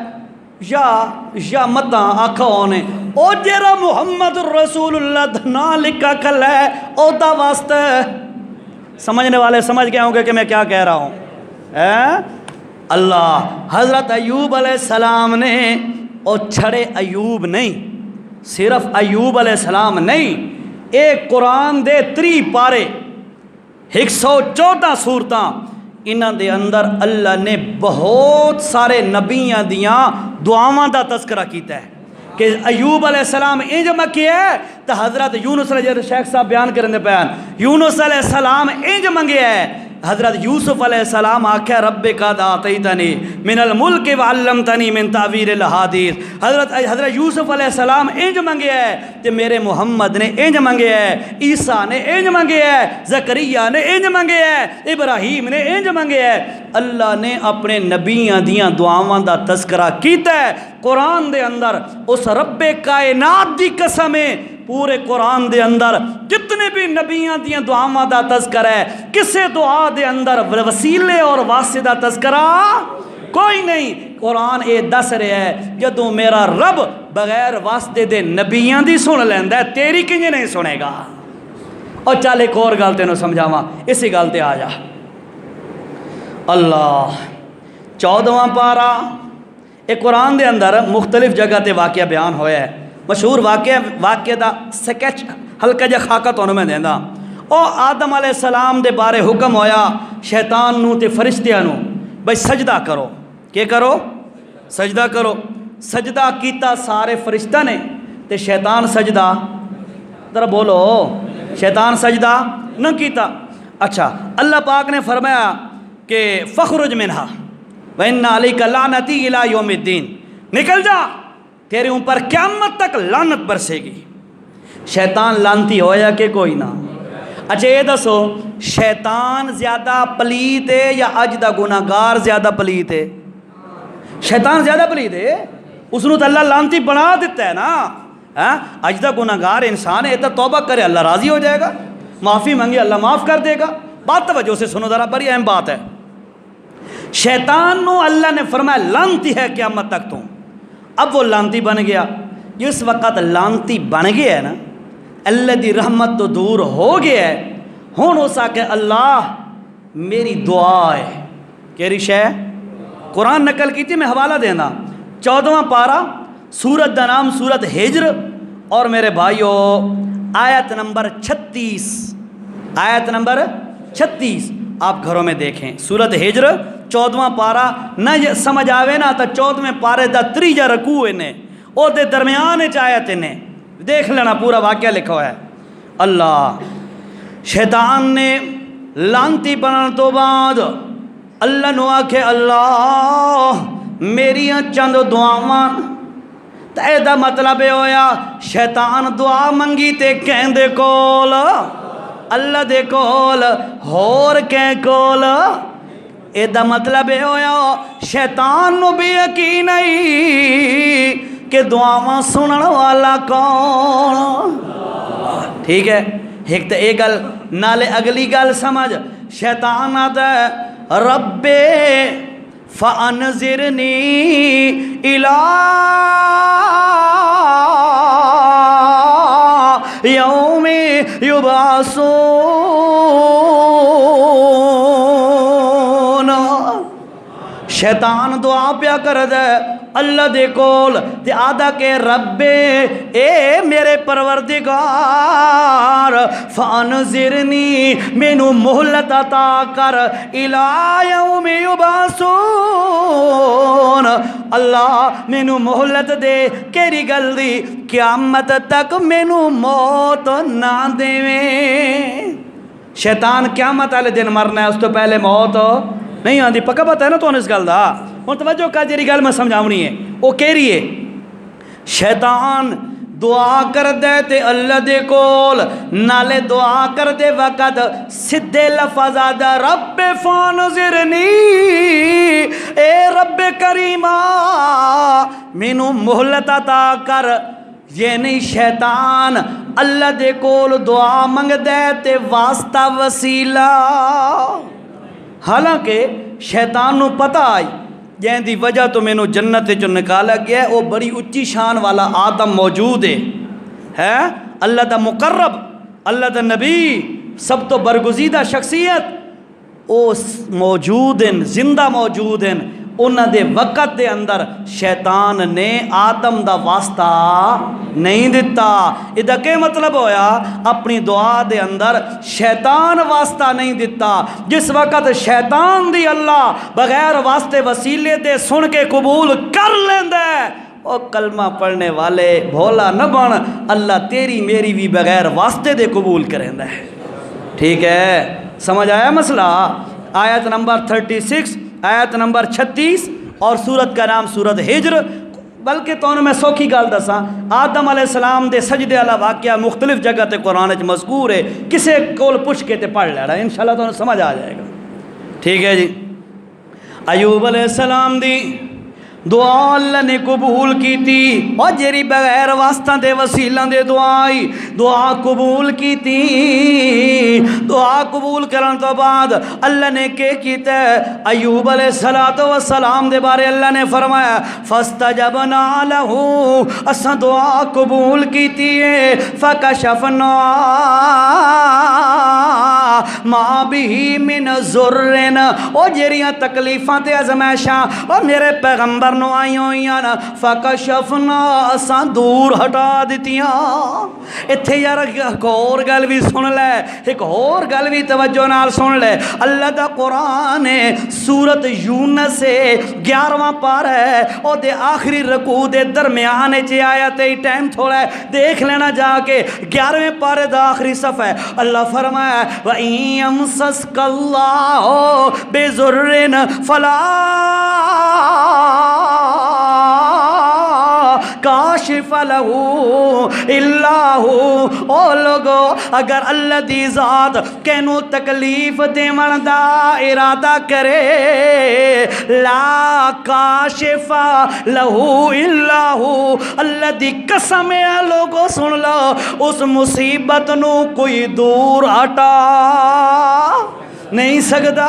یا مداں آکھا ہونے او جیرا محمد رسول اللہ دھنا لکھا کل ہے او دا واسطہ ہے۔ سمجھنے والے سمجھ گئے ہوں گے کہ میں کیا کہہ رہا ہوں؟ اللہ حضرت ایوب علیہ السلام نے، او چھڑے ایوب نہیں، صرف ایوب علیہ السلام نہیں، ایک قرآن دے 3 پارے 114 سورتاں، انہاں دے اندر اللہ نے بہت سارے نبیاں دیاں دعاواں دا تذکرہ کیتا ہے کہ ایوب علیہ السلام انج مکی ہے تو حضرت یونس علیہ شیخ صاحب بیان کرنے بیان، یونس علیہ السلام انج منگے ہے، حضرت یوسف علیہ السلام آکھا رب قد آتیتنی من الملک وعلمتنی من تعویل الحدیث، حضرت یوسف علیہ السلام انج منگے ہے تے میرے محمد نے انج منگے ہے، عیسیٰ نے انج منگے ہے، زکریا نے انج منگے ہے، ابراہیم نے انج منگے ہے۔ اللہ نے اپنے نبیاں دیاں دعاواں دا تذکرہ کیتا ہے قرآن دے اندر، اس رب کائنات دی قسمیں پورے قرآن دے اندر جتنے بھی نبیاں دیاں دعاواں دا تذکرہ ہے، کسے دعا دے اندر وسیلے اور واسطہ تذکرہ کوئی نہیں۔ قرآن اے دس رہا ہے جدوں میرا رب بغیر واسطے دے نبیاں دی سن لیندا ہے، تیری کنجے نہیں سنے گا۔ اور چل ایک اور گل تینوں سمجھاواں، اسی گل تے آ جا۔ اللہ 14واں پارا، ایک قرآن دے اندر مختلف جگہ تے واقعہ بیان ہویا ہے، مشہور واقعہ دا سکیچ ہلکا جا خاکہ تانوں میں دیندا۔ او آدم علیہ السلام دے بارے حکم ہویا شیطان نو تے فرشتیاں نو بھئی سجدہ کرو، کیا کرو؟ سجدہ کرو۔ سجدہ کیتا سارے فرشتہ نے تے شیطان سجدہ، ذرا بولو، شیطان سجدہ نہ کیتا۔ اچھا اللہ پاک نے فرمایا کہ فخرج منہا وَإِنَّ عَلَيْكَ لَعْنَتِي إِلَىٰ يَوْمِ الدِّينِ، نکل جا تیرے اوپر قیامت تک لعنت برسے گی۔ شیطان لعنتی ہویا کہ کوئی نہ؟ اچھا یہ دسو شیطان زیادہ پلیت ہے یا اج دا گناہگار زیادہ پلیت ہے؟ شیطان زیادہ پلیت ہے، اس نے تو اللہ لعنتی بنا دیتا ہے نا۔ اج دا گناہگار انسان ہے تو توبہ کرے اللہ راضی ہو جائے گا، معافی مانگے اللہ معاف کر دے گا۔ بات توجہ سے سنو ذرا، بڑی اہم بات ہے۔ شیطان نو اللہ نے فرمایا لعنتی ہے قیامت تک تو، اب وہ لعنتی بن گیا۔ جس وقت لعنتی بن گیا ہے نا، اللہ دی رحمت تو دور ہو گیا ہے، ہون ہو سکے اللہ میری دعا ہے کیری شے قرآن نقل کی تھی، میں حوالہ دینا 14واں پارا، سورت دا نام سورت ہجر، اور میرے بھائیو آیت نمبر 36، آیت نمبر 36 آپ گھروں میں دیکھیں، سورت ہجر 14واں پارا، نہ سمجھ آوے نا تو 14ویں پارے دا 3 رکوع انہیں او دے درمیان آیت انہیں دیکھ لینا، پورا واقعہ لکھا ہوا ہے۔ اللہ شیطان نے لعنتی بنن تو بعد اللہ نو آکھے اللہ میریاں چند دعاواں، تے اے دا مطلب ہویا شیطان دعا منگی تے کہندے کول اللہ دے کول ہور کہیں کول، اے دا مطلب ہویا شیطان نو بھی یقین نہیں کہ دعاواں سنن والا کون؟ ٹھیک ہے، ایک تو یہ گل، نالے اگلی گل سمجھ، شیطان آتا ہے رب فانذرنی الی یوم یبعثون۔ شیطان دعا پیا کر دے اللہ دے کول تے آدھا کہ رب اے میرے پروردگار فانذرنی مینو مہلت عطا کر الی یوم یبعثون، اللہ مینو مہلت دے، کیڑی گل دی؟ قیامت تک مینو موت نہ دیویں۔ شیطان قیامت والے دن مرنا ہے، اس تو پہلے موت نہیں آتی، پکا پتہ ہے نا تو اس گل دا؟ ہوں توجہ کر، جی گل میں سمجھاونی ہے وہ کہڑی ہے؟ شیطان دعا کر دے تے اللہ دے کول، نالے دعا کر دے وقت سدھے لفظ آدھا رب فانذرنی، اے رب کریمہ مینو مہلت عطا کر۔ یہ نہیں شیطان اللہ دے کول دعا منگ دے تے واسطہ وسیلہ، حالانکہ شیطان نو پتہ آئی جن دی وجہ تو مینو جنت جو نکالا گیا ہے وہ بڑی اچھی شان والا آدم موجود ہے اللہ دا مقرب، اللہ دا نبی، سب تو برگزیدہ شخصیت وہ موجود ہیں، زندہ موجود ہیں۔ انہاں دے وقت دے اندر شیطان نے آدم دا واسطہ نہیں دیتا۔ ادا کہ مطلب ہویا اپنی دعا دے اندر شیطان واسطہ نہیں دیتا۔ جس وقت شیطان دی اللہ بغیر واسطے وسیلے دے سن کے قبول کر لیندے، او کلمہ پڑھنے والے بھولا نہ بن، اللہ تیری میری بھی بغیر واسطے دے قبول کریں دے۔ ٹھیک ہے، سمجھ آیا مسئلہ؟ آیت نمبر 36، آیت نمبر 36 اور سورت کا نام سورت ہجر۔ بلکہ تو میں سوکھی گال دساں، آدم علیہ السلام دے سجدے والا واقعہ مختلف جگہ تے قرآن وچ مذکور ہے، کسے کول پوچھ کے تے پڑھ لینا، انشاءاللہ تو سمجھ آ جائے گا۔ ٹھیک ہے جی، ایوب علیہ السلام دی دعا اللہ نے قبول کی تھی، اور جیری بغیر واسطہ دے وسیلہ دے دعائی دعا قبول کی تھی۔ دعا قبول کرن تو بعد اللہ نے کیا کیتا ہے؟ ایوب علیہ السلام دے بارے اللہ نے فرمایا فاستجبنا لہ، اساں دعا قبول کی تھی، فکشفنا ما بھی من ضرن، او جیریاں تکلیفاں تے ازمائشاں اور میرے پیغمبر نو آئی ہوئیاں نا، فکشفنا اساں دور ہٹا دیتیاں۔ اتھے یار ایک اور گل بھی سن لے، ایک اور گل بھی توجہ نال سن لے۔ اللہ دا قرآن ہے، سورت یونس سے 11واں پارہ ہے، اور دے آخری رکوع دے درمیان چے آیا تے ٹائم تھوڑا ہے، دیکھ لینا جا کے 11ویں پارے دا آخری صفحہ ہے۔ اللہ فرمایا وَإِن يَمْسَسْكَ اللَّهُ بِضُرٍّ فَلَا کاشف لہ الا ہو۔ او لوگو اگر اللہ دی ذات کینو تکلیف دیون دا ارادہ کرے، لا کاشف لہ الا ہو، اللہ دی قسم ہے لوگو سن لو، اس مصیبت نو کوئی دور ہٹا نہیں سکتا۔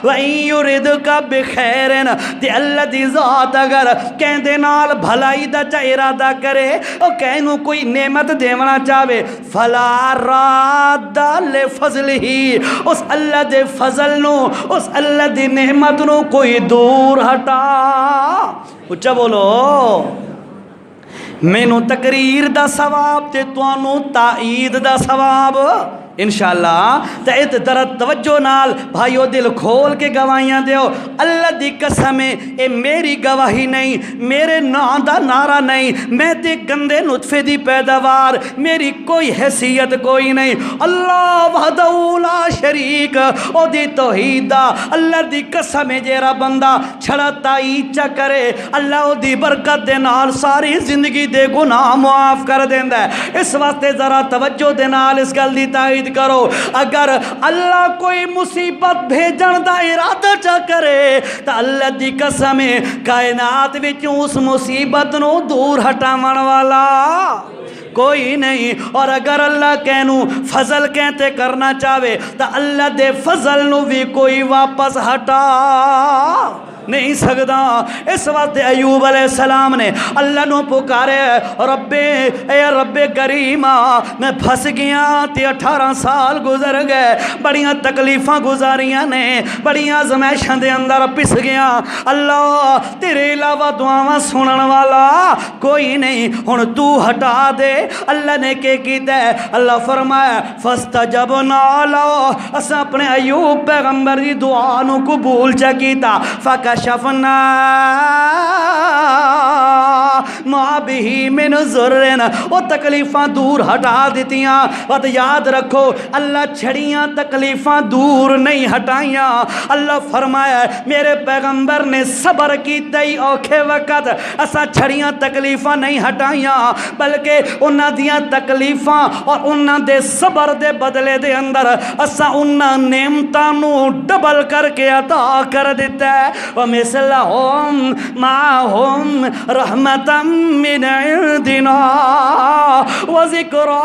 وَإِن يُرِدْكَ بِخَيْرٍ، تے اللہ دی ذات اگر کہیں دے نال بھلائی دا چا ارادہ کرے، اور کہیں نو کوئی نعمت دیونا چاہے، فَلَا رَادَّ لِفَضْلِهِ، اس اللہ دے فضل نو، اس اللہ دی نعمت نو کوئی دور ہٹا۔ اچھا بولو، مینو تقریر دا ثواب تے توانو تائید دا ثواب انشاءاللہ۔ تے درد توجہ نال بھائیو دل کھول کے گواہیاں دیو، اللہ دی قسم اے میری گواہی نہیں، میرے نام دا نعرہ نہیں، میں تے گندے نطفے دی پیداوار، میری کوئی حیثیت کوئی نہیں۔ اللہ وحدہ لا شریک، او دی توحید دا اللہ دی قسم جیرا بندہ چھڑا تائید چا کرے، اللہ او دی برکت دے نال ساری زندگی دے گناہ معاف کر دیندا ہے۔ اس واسطے ذرا توجہ دے نال اس گل دی تائید امید کرو اگر اللہ کوئی مصیبت بھیجن دا ارادہ چا کرے تو اللہ دی قسم کائنات وچوں اس مصیبت نو دور ہٹاون والا کوئی نہیں. اور اگر اللہ کہنو فضل کہتے کرنا چاہے تو اللہ دے فضل نو بھی کوئی واپس ہٹا نہیں سکتا. اس وقت ایوب علیہ السلام نے اللہ نو پکارے اے رب کریمہ میں پھنس گیا تے 18 سال گزر گئے بڑیاں تکلیفاں گزاریاں نے بڑیاں آزمائشاں دے اندر پس گیا. اللہ تیرے علاوہ دعاواں سنن والا کوئی نہیں ہن تو ہٹا دے. اللہ نے کہ کیتا ہے اللہ فرمایا فاستجبنا لہ اساں اپنے ایوب پیغمبر دی دعا نو قبول چا کیتا فکشفنا ما به من ضرن وہ تکلیفاں دور ہٹا دیتیاں. اور یاد رکھو اللہ چھڑیاں تکلیفاں دور نہیں ہٹائیاں. اللہ فرمایا میرے پیغمبر نے صبر کیتا ہی اوکھے وقت اسا چھڑیاں تکلیفاں نہیں ہٹائیاں بلکہ انہاں دیاں تکلیفاں اور انہاں دے صبر دے بدلے دے اندر اسا انہاں نعمتاں نو ڈبل کر کے عطا کر دیتا ہے. ومثلہم معہم رحمتا من عندنا وذکرا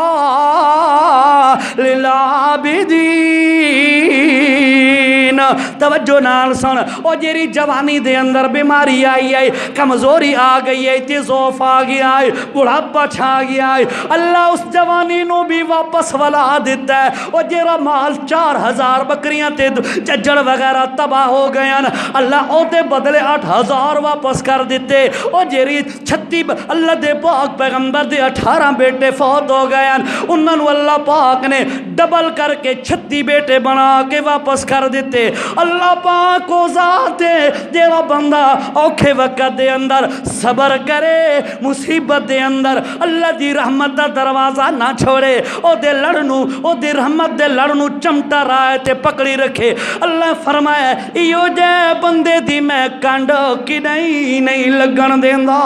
للعابدین. توجہ نال سن او جیری جوانی دے اندر بیماری آئی ہے کمزوری آ گئی ہے تے ضعف آ گیا ہے بڑھاپا چھا گیا ہے اللہ اس جوانی نو بھی واپس ولا دیتا ہے. او جیرا مال 4000 بکریاں تے ججڑ وغیرہ تباہ ہو گئے ہیں اللہ او تے بدلے 8000 واپس کر دیتے. او جیری 36 اللہ دے پاک پیغمبر دے 18 بیٹے فوت ہو گئے ہیں انہوں نے اللہ پاک نے ڈبل کر کے 36 بیٹے بنا کے واپس کر دیتے. اللہ پاک کو ذات ہے جیڑا بندہ اوکھے وقت دے اندر صبر کرے مصیبت دے اندر اللہ دی رحمت دا دروازہ نہ چھوڑے او دے لڑنو او دی رحمت دے لڑنو چمٹا رائے تے پکڑی رکھے. اللہ فرمایا ایو جے بندے دی میں کنڈ کی نہیں لگن دیندا.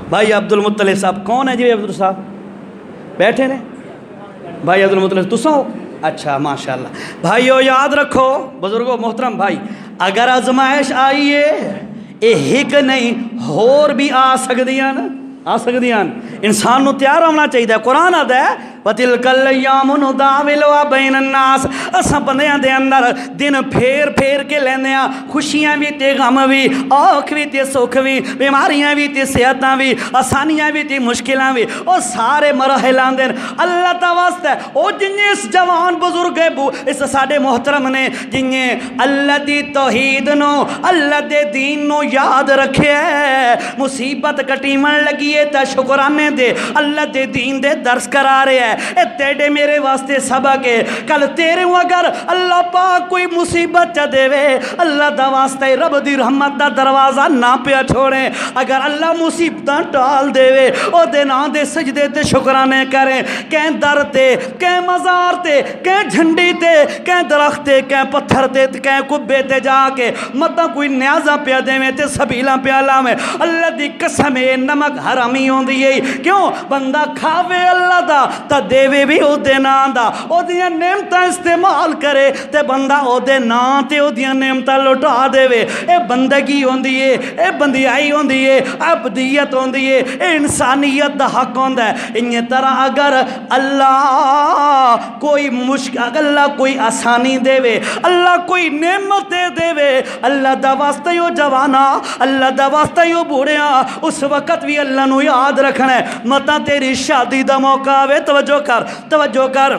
بھائی عبدالمطلب صاحب کون ہے جی عبدال صاحب بیٹھے نے بھائی عبدالمطلب تساں ہو اچھا ماشاءاللہ. بھائیو یاد رکھو بزرگو محترم بھائی اگر آزمائش آئیے اے ہک نہیں ہور بھی آ سکدیاں انسان نو تیار ہونا چاہیے. قرآن آتا ہے وَتِلْكَ الْأَيَّامُ نُدَاوِلُهَا بَيْنَ النَّاسِ اساں بندیاں دے اندر دن پھیر کے لیندے ہاں خوشیاں بھی تے غم بھی اوکھ بھی تے سکھ بھی بیماریاں بھی تے صحتاں بھی آسانیاں بھی تے مشکلاں بھی او سارے مراحل آندے اللہ تا واسطے او جن اس جوان بزرگ اس ساڈے محترم نے جن اللہ دی توحید نو اللہ دے دین نو یاد رکھے مصیبت کٹیمن لگی تا شکرانے دے اللہ دے دین دے درس کرا رہے ہیں. اے تیرے میرے واسطے سبق ہے کل تیرے اگر اللہ پاک کوئی مصیبت چا دے وے اللہ دا واسطے رب دی رحمت دا دروازہ نہ پیا چھوڑیں. اگر اللہ مصیبتاں ٹال دے وے او دے نا دے سجدے تے شکرانے کریں کہیں در تے کہیں مزار تے کہیں جھنڈی تے کہیں درخت تے کہیں پتھر تے کہیں کبے تے جا کے مطلب کوئی نیازہ پیا دے میں تے سبیلاں پیا لامیں اللہ دی قسم نمک حرامی ہوں دیئے کیوں بندہ کھاوے اللہ دا تا دیوے بھی او دے نام دا او دیاں نعمتاں استعمال کرے تے بندہ او دے نام تے او دیاں نعمتاں لٹا دیوے. اے بندگی ہوں دیئے اے بندیائی ہوں دیئے عبدیت ہوں دیئے اے انسانیت دا حق ہوں دے. انہی طرح اگر اللہ کوئی مشکل اللہ کوئی آسانی دیوے اللہ کوئی نعمت دے وے اللہ دا واسطہ یو جوانا اللہ دا واسطہ یو بوڑیاں اس وقت بھی اللہ نو یاد رکھنا ہے. متا تیری شادی دا موقع آوے توجہ کر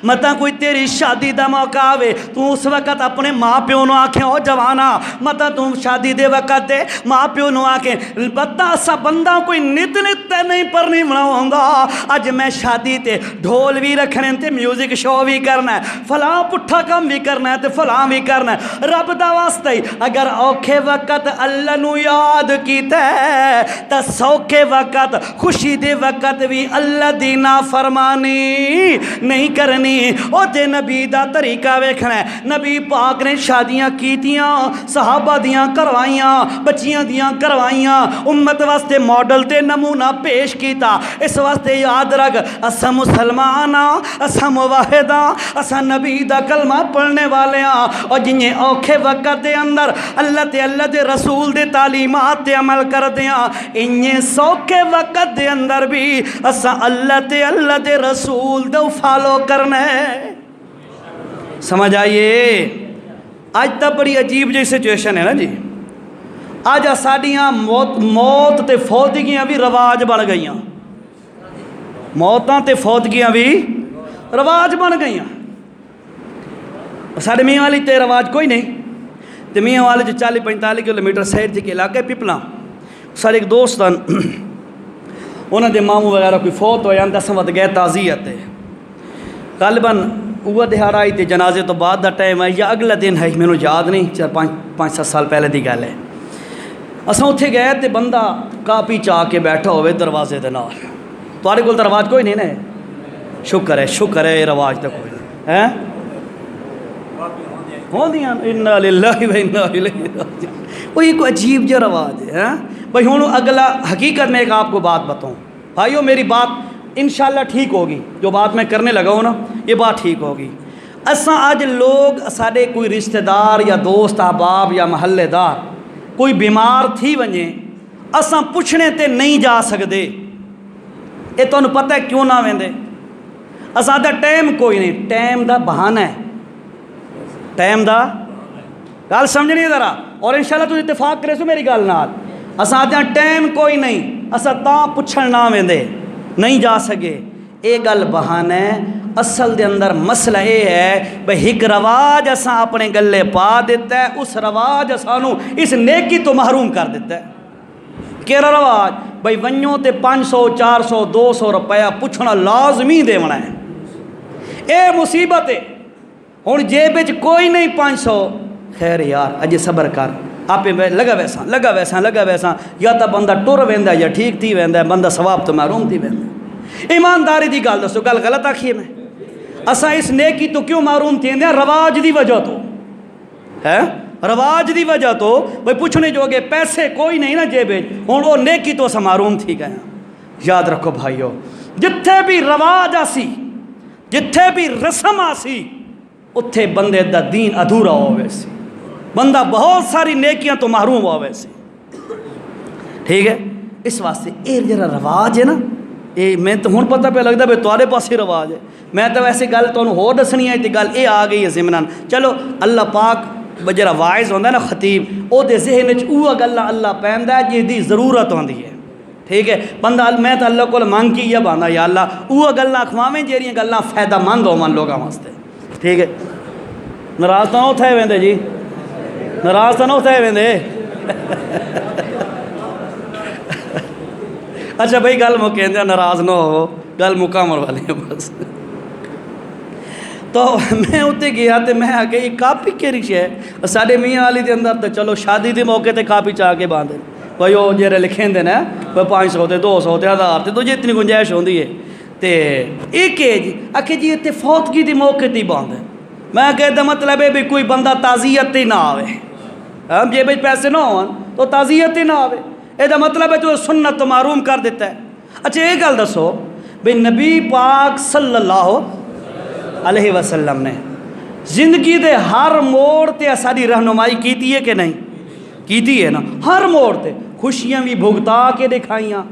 متا کوئی تیری شادی دا موقع آوے تو اس وقت اپنے ماں پیو نو آکھیں او جوانا متا تم شادی دے وقت دے ماں پیو نو آکھیں بتا سا بندہ کوئی نت تے نہیں پر نہیں بناؤں گا اج میں شادی تے ڈھول بھی رکھنے تے میوزک شو بھی کرنا ہے فلاں پٹھا کم بھی کرنا ہے تے فلاں بھی کرنا ہے. رب دا واسطے اگر اوکھے وقت اللہ نو یاد کیتا ہے تا سوکھے وقت خوشی دے وقت بھی اللہ دی نافرمانی نہیں کر کرنی اوتے نبی دا طریقہ ویکھنا ہے۔ نبی پاک نے شادیاں کیتیاں، صحابہ دیاں کروائیاں، بچیاں دیاں کروائیاں، امت واسطے ماڈل تے نمونہ پیش کیتا۔ اس واسطے یاد رکھ اساں مسلمان ہاں، اساں موحد ہاں، اساں نبی دا کلمہ پڑھنے والے ہاں، اور جنہیں اوکھے وقت دے اندر اللہ دے رسول دے تعلیمات تے عمل کر دیاں، انہیں سوکھے وقت دے اندر بھی اساں اللہ دے رسول دے فالو کرنا ہے۔ سمجھ آئیے؟ آج تک بڑی عجیب جی سچویشن ہے نا جی، آج ساڑیاں موت تے فوتگیاں بھی رواج بن گئیاں، موتاں تے فوتگیاں بھی رواج بن گئیاں۔ ساڑھے میاں والی تے رواج کوئی نہیں، تے میاں والے جو 40-45 کلومیٹر سائڈ تھی کہ علاقے پپلا سارے ایک دوست انہوں دے ماموں وغیرہ کوئی فوت ہو جاندے اساں ود گئے تعزیت تے، غالباً وہ دہاڑا آئی تے جنازے تو بعد دا ٹائم ہے یا اگلا دن ہے، میں نے یاد نہیں، 4-5-7 سال پہلے دی گل ہے۔ اساں اتھے گئے تے بندہ کاپی چاہ کے بیٹھا ہوئے دروازے دے نال، تواڈے کول رواج کوئی نہیں نا؟ شکر ہے رواج تے کوئی نہیں ہے، ہوندیاں انا للہ و انا الیہ راجعون، وہ ایک عجیب جو رواج ہے۔ بھائی ہوں اگلا حقیقت میں ایک آپ کو بات بتاؤں بھائیو، میری بات انشاءاللہ ٹھیک ہوگی، جو بات میں کرنے لگا ہوں نا یہ بات ٹھیک ہوگی۔ اساں آج لوگ ساڑے کوئی رشتہ دار یا دوست احباب یا محلے دار کوئی بیمار تھی ونجے اساں پوچھنے تے نہیں جا سکدے، یہ تمہیں پتہ ہے کیوں نہ ویندے؟ اساں دا ٹائم کوئی نہیں، ٹائم دا بہانہ ہے، ٹائم دا گل سمجھنی ہے ذرا، اور انشاءاللہ تو اتفاق کرے سو میری گل نال، اساں دا ٹائم کوئی نہیں، اساں تاں پوچھن نہ ویندے نہیں جا سکے، اے گل بہانہ ہے۔ اصل دے اندر مسئلہ یہ ہے بھئی ایک رواج اساں اپنے گلے پا دیتا ہے، اس رواج اسانوں اس نیکی تو محروم کر دیتا ہے۔ کیڑا رواج؟ بھئی ونجو تے 500 400 200 روپیہ پوچھنا لازمی دیونا ہے، اے مصیبت ہے۔ ہن جیب وچ کوئی نہیں 500، خیر یار اجے صبر کر، آپ لگا ویساں یا تا بندہ ٹر ویندا یا ٹھیک تھی ویندا، بندہ ثواب تو محروم تھی ویندا۔ ایمانداری دی گل دسو، گل غلط آکھی میں؟ اساں اس نیکی تو کیوں محروم تھیندے ہیں؟ رواج دی وجہ تو ہے، رواج دی وجہ تو بھئی پوچھنے جو گے پیسے کوئی نہیں نا جیب وچ، ہن وہ نیکی تو اساں محروم تھی گئے ہیں۔ یاد رکھو بھائیو، جتھے بھی رواج آسی، جتھے بھی رسم آسی، اتھے بندے دا دین ادھورا ہوئے سی، بندہ بہت ساری نیکیاں تو محروم ہوئے سی، ٹھیک ہے؟ اس واسطے اے جڑا رواج ہے نا، اے میں تو ہن پتہ پہ لگتا ہے بھئی تواڈے پاس ہی رواج ہے، میں تو ویسے گل تانوں ہور دسنی ہے تے گل اے آ گئی ہے ضمناً۔ چلو اللہ پاک جڑا واعظ ہوندا ہے نا خطیب، او دے ذہن وچ اوہ گلاں اللہ پیندا ہے جے دی ضرورت ہوندی ہے، ٹھیک ہے؟ بندہ میں تو اللہ کول منگ کی یا باندا یا اللہ اوہ گلاں کھواویں جہڑیاں گلاں فائدہ مند ہون لوکاں واسطے، ٹھیک ہے؟ ناراض تو نہ تھے ویندے جی، ناراض تو نہ تھے ویندے۔ اچھا بھائی گل مکیندے ناراض نہ ہو، گل مکمل والی ہے بس۔ تو میں اتنے گیا تو میں آ کے یہ کاپی کیڑی ہے؟ ساڈے میاں والی دے اندر تو چلو شادی دے موقع تے کاپی چاہ کے باندھے، بھائی وہ جڑے لکھیں دے نا 500 تے 200 تے 1000 تے تو جتنی گنجائش ہوندی ہے تے ایک ہے جی آکھے جی اتنے فوتگی دی موقع تے باندھے۔ میں کہتا مطلب ہے بھی کوئی بندہ تعزیت تے نہ آوے، ہم جیب وچ پیسے نہ ہون تو تعزیت تے نہ آوے، یہ مطلب ہے تو سنت تو محروم کر دیتا ہے۔ اچھا یہ گل دسو بھئی نبی پاک صلی اللہ علیہ وسلم نے زندگی دے ہر موڑ تے ساری رہنمائی کیتی ہے کہ نہیں؟ کیتی ہے نا، ہر موڑ تے خوشیاں بھی بھگتا کے دکھائیاں،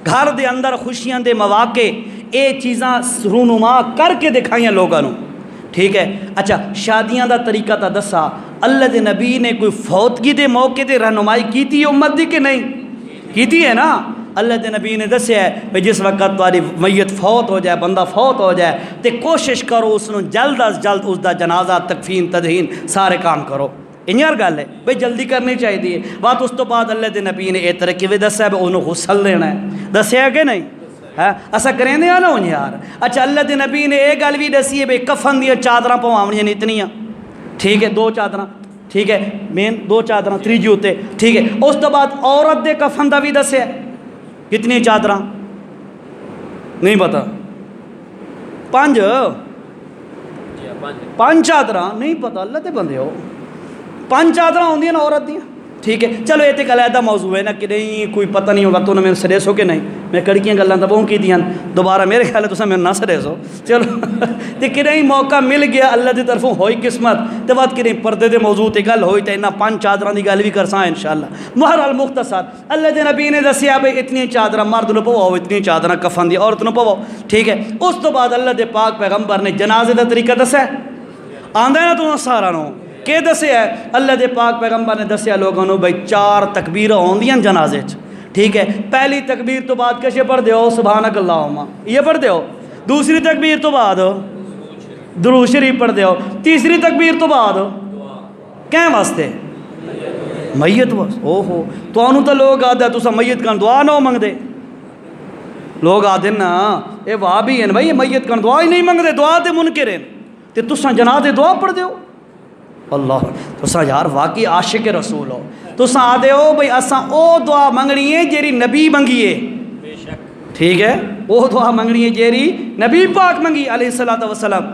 گھر دے اندر خوشیاں دے مواقع اے چیزاں رونما کر کے دکھائیاں لوگاں نوں، ٹھیک ہے؟ اچھا شادیاں دا طریقہ تا دسا، اللہ دے نبی نے کوئی فوتگی دے موقع تے رہنمائی کیتی ہے امت دی کہ نہیں؟ کیتی ہے نا۔ اللہ دے نبی نے دسیا ہے کہ جس وقت تمہاری میت فوت ہو جائے، بندہ فوت ہو جائے تے کوشش کرو اس نوں جلد از جلد اس دا جنازہ تکفین تدہین سارے کام کرو، انہی گل ہے بھئی جلدی کرنی چاہیے۔ بات اس تو بعد اللہ دے نبی نے یہ طریقے بھی دسیا ہے انہوں غسل دینا ہے، دسیا کہ نہیں؟ ہے اسا کریں دیا نا ہوں یار۔ اچھا اللہ دے نبی نے یہ گل بھی دسی ہے بھئی کفن دیا چادراں پواونیاں نہیں اتنیاں، ٹھیک ہے؟ 2 چادراں، ٹھیک ہے؟ مین 2 چادراں تریجی ہوتے، ٹھیک ہے؟ اس تو بعد عورت دے کفن دا بھی دسیا ہے، کتنی چادراں نہیں پتا، 5، پانچ چادر نہیں پتہ اللہ تے بندے ہو پانچ چادر ہوندیاں نا عورت دیاں ٹھیک ہے چلو یہ تو ایک علیحدہ موضوع ہے نا کہ نہیں کوئی پتہ نہیں ہوگا تو نہ میرے سریس ہو کہ نہیں میں کڑکیاں گلاں تو بہت کی دیاں دوبارہ میرے خیال ہے تو میرے نہ سریس ہو چلو تو کہ نہیں موقع مل گیا اللہ دی طرفوں ہوئی قسمت تو بات کہ نہیں پردے دے موضوع تے گل ہوئی تو انہاں پانچ چادران دی گل بھی کرساں انشاءاللہ بہرحال مختصر اللہ دے نبی نے دسیا بھئی اتنی چادرہ مرد نو پواؤ اتنی چادرہ کفن دی عورت نو پواؤ ٹھیک ہے اس تو بعد اللہ دے پاک پیغمبر نے جنازے دا طریقہ دسا ہے آندہ ہے نا تو سارا نو کہ دسیا ہے اللہ دے پاک پیغمبر نے دسیا لوگوں نو بھئی چار تکبیر ہوندیاں جنازے ٹھیک ہے پہلی تکبیر تو بعد کشے پڑھ دیو سبحانک اللہم یہ پڑھ دیو دوسری تکبیر تو بعد درود شریف پڑھ دیو تیسری تکبیر تو بعد کہیں واسطے میت واسطے اوہو تو انہوں تو لوگ آدھے تو سا میت کن دعا نہ منگ دے لوگ آدھے نا اے وہابی ہیں بھائی میت کن دعا ہی نہیں منگ دے دعا دے منکر ہیں تے تو سا جنازے دعا پڑھ دیو اللہ تو سا یار واقعی عاشق رسول ہو تو سا آدھے ہو بھئی اساں او دعا منگنی ہے جیری نبی منگیے ٹھیک ہے وہ دعا منگنی ہے جیری نبی پاک منگی علیہ السلام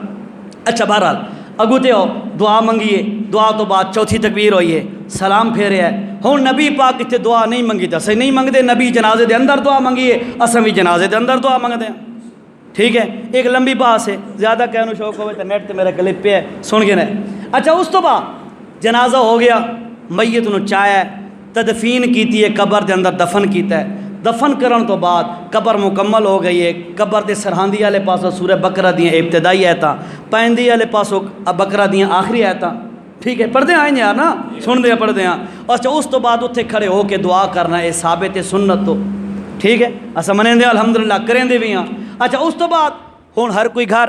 اچھا بہرحال اگو تے ہو دعا منگیے دعا تو بعد چوتھی تکبیر ہوئی ہے سلام پھیرے ہے ہون نبی پاک اتنے دعا نہیں منگی تا صحیح نہیں منگ دے نبی جنازے دے اندر دعا منگیے اساں بھی جنازے دے اندر دعا منگ دیں ٹھیک ہے ایک لمبی باس ہے زیادہ کہنو شوق ہوئے تو نیٹ تے میرا کلپ پہ ہے سن کے نہیں اچھا اس تو بعد جنازہ ہو گیا میت نو چایا تدفین کیتی ہے قبر دے اندر دفن کیتا ہے دفن کرن تو بعد قبر مکمل ہو گئی ہے قبر دے سرحاندی والے پاسوں سورہ بقرہ دیاں ابتدائی آیتاں پائندی والے پاسوں بقرہ دیاں آخری آیتاں ٹھیک ہے پڑھ دیں آئیں یار نا سن دیں پڑھ دیں اچھا اس تو بعد اتھے کھڑے ہو کے دعا کرنا ہے ثابت سنت تو ٹھیک ہے اسا منیں دے الحمدللہ کریں دے بھی ہاں اچھا اس تو بعد ہون ہر کوئی گھر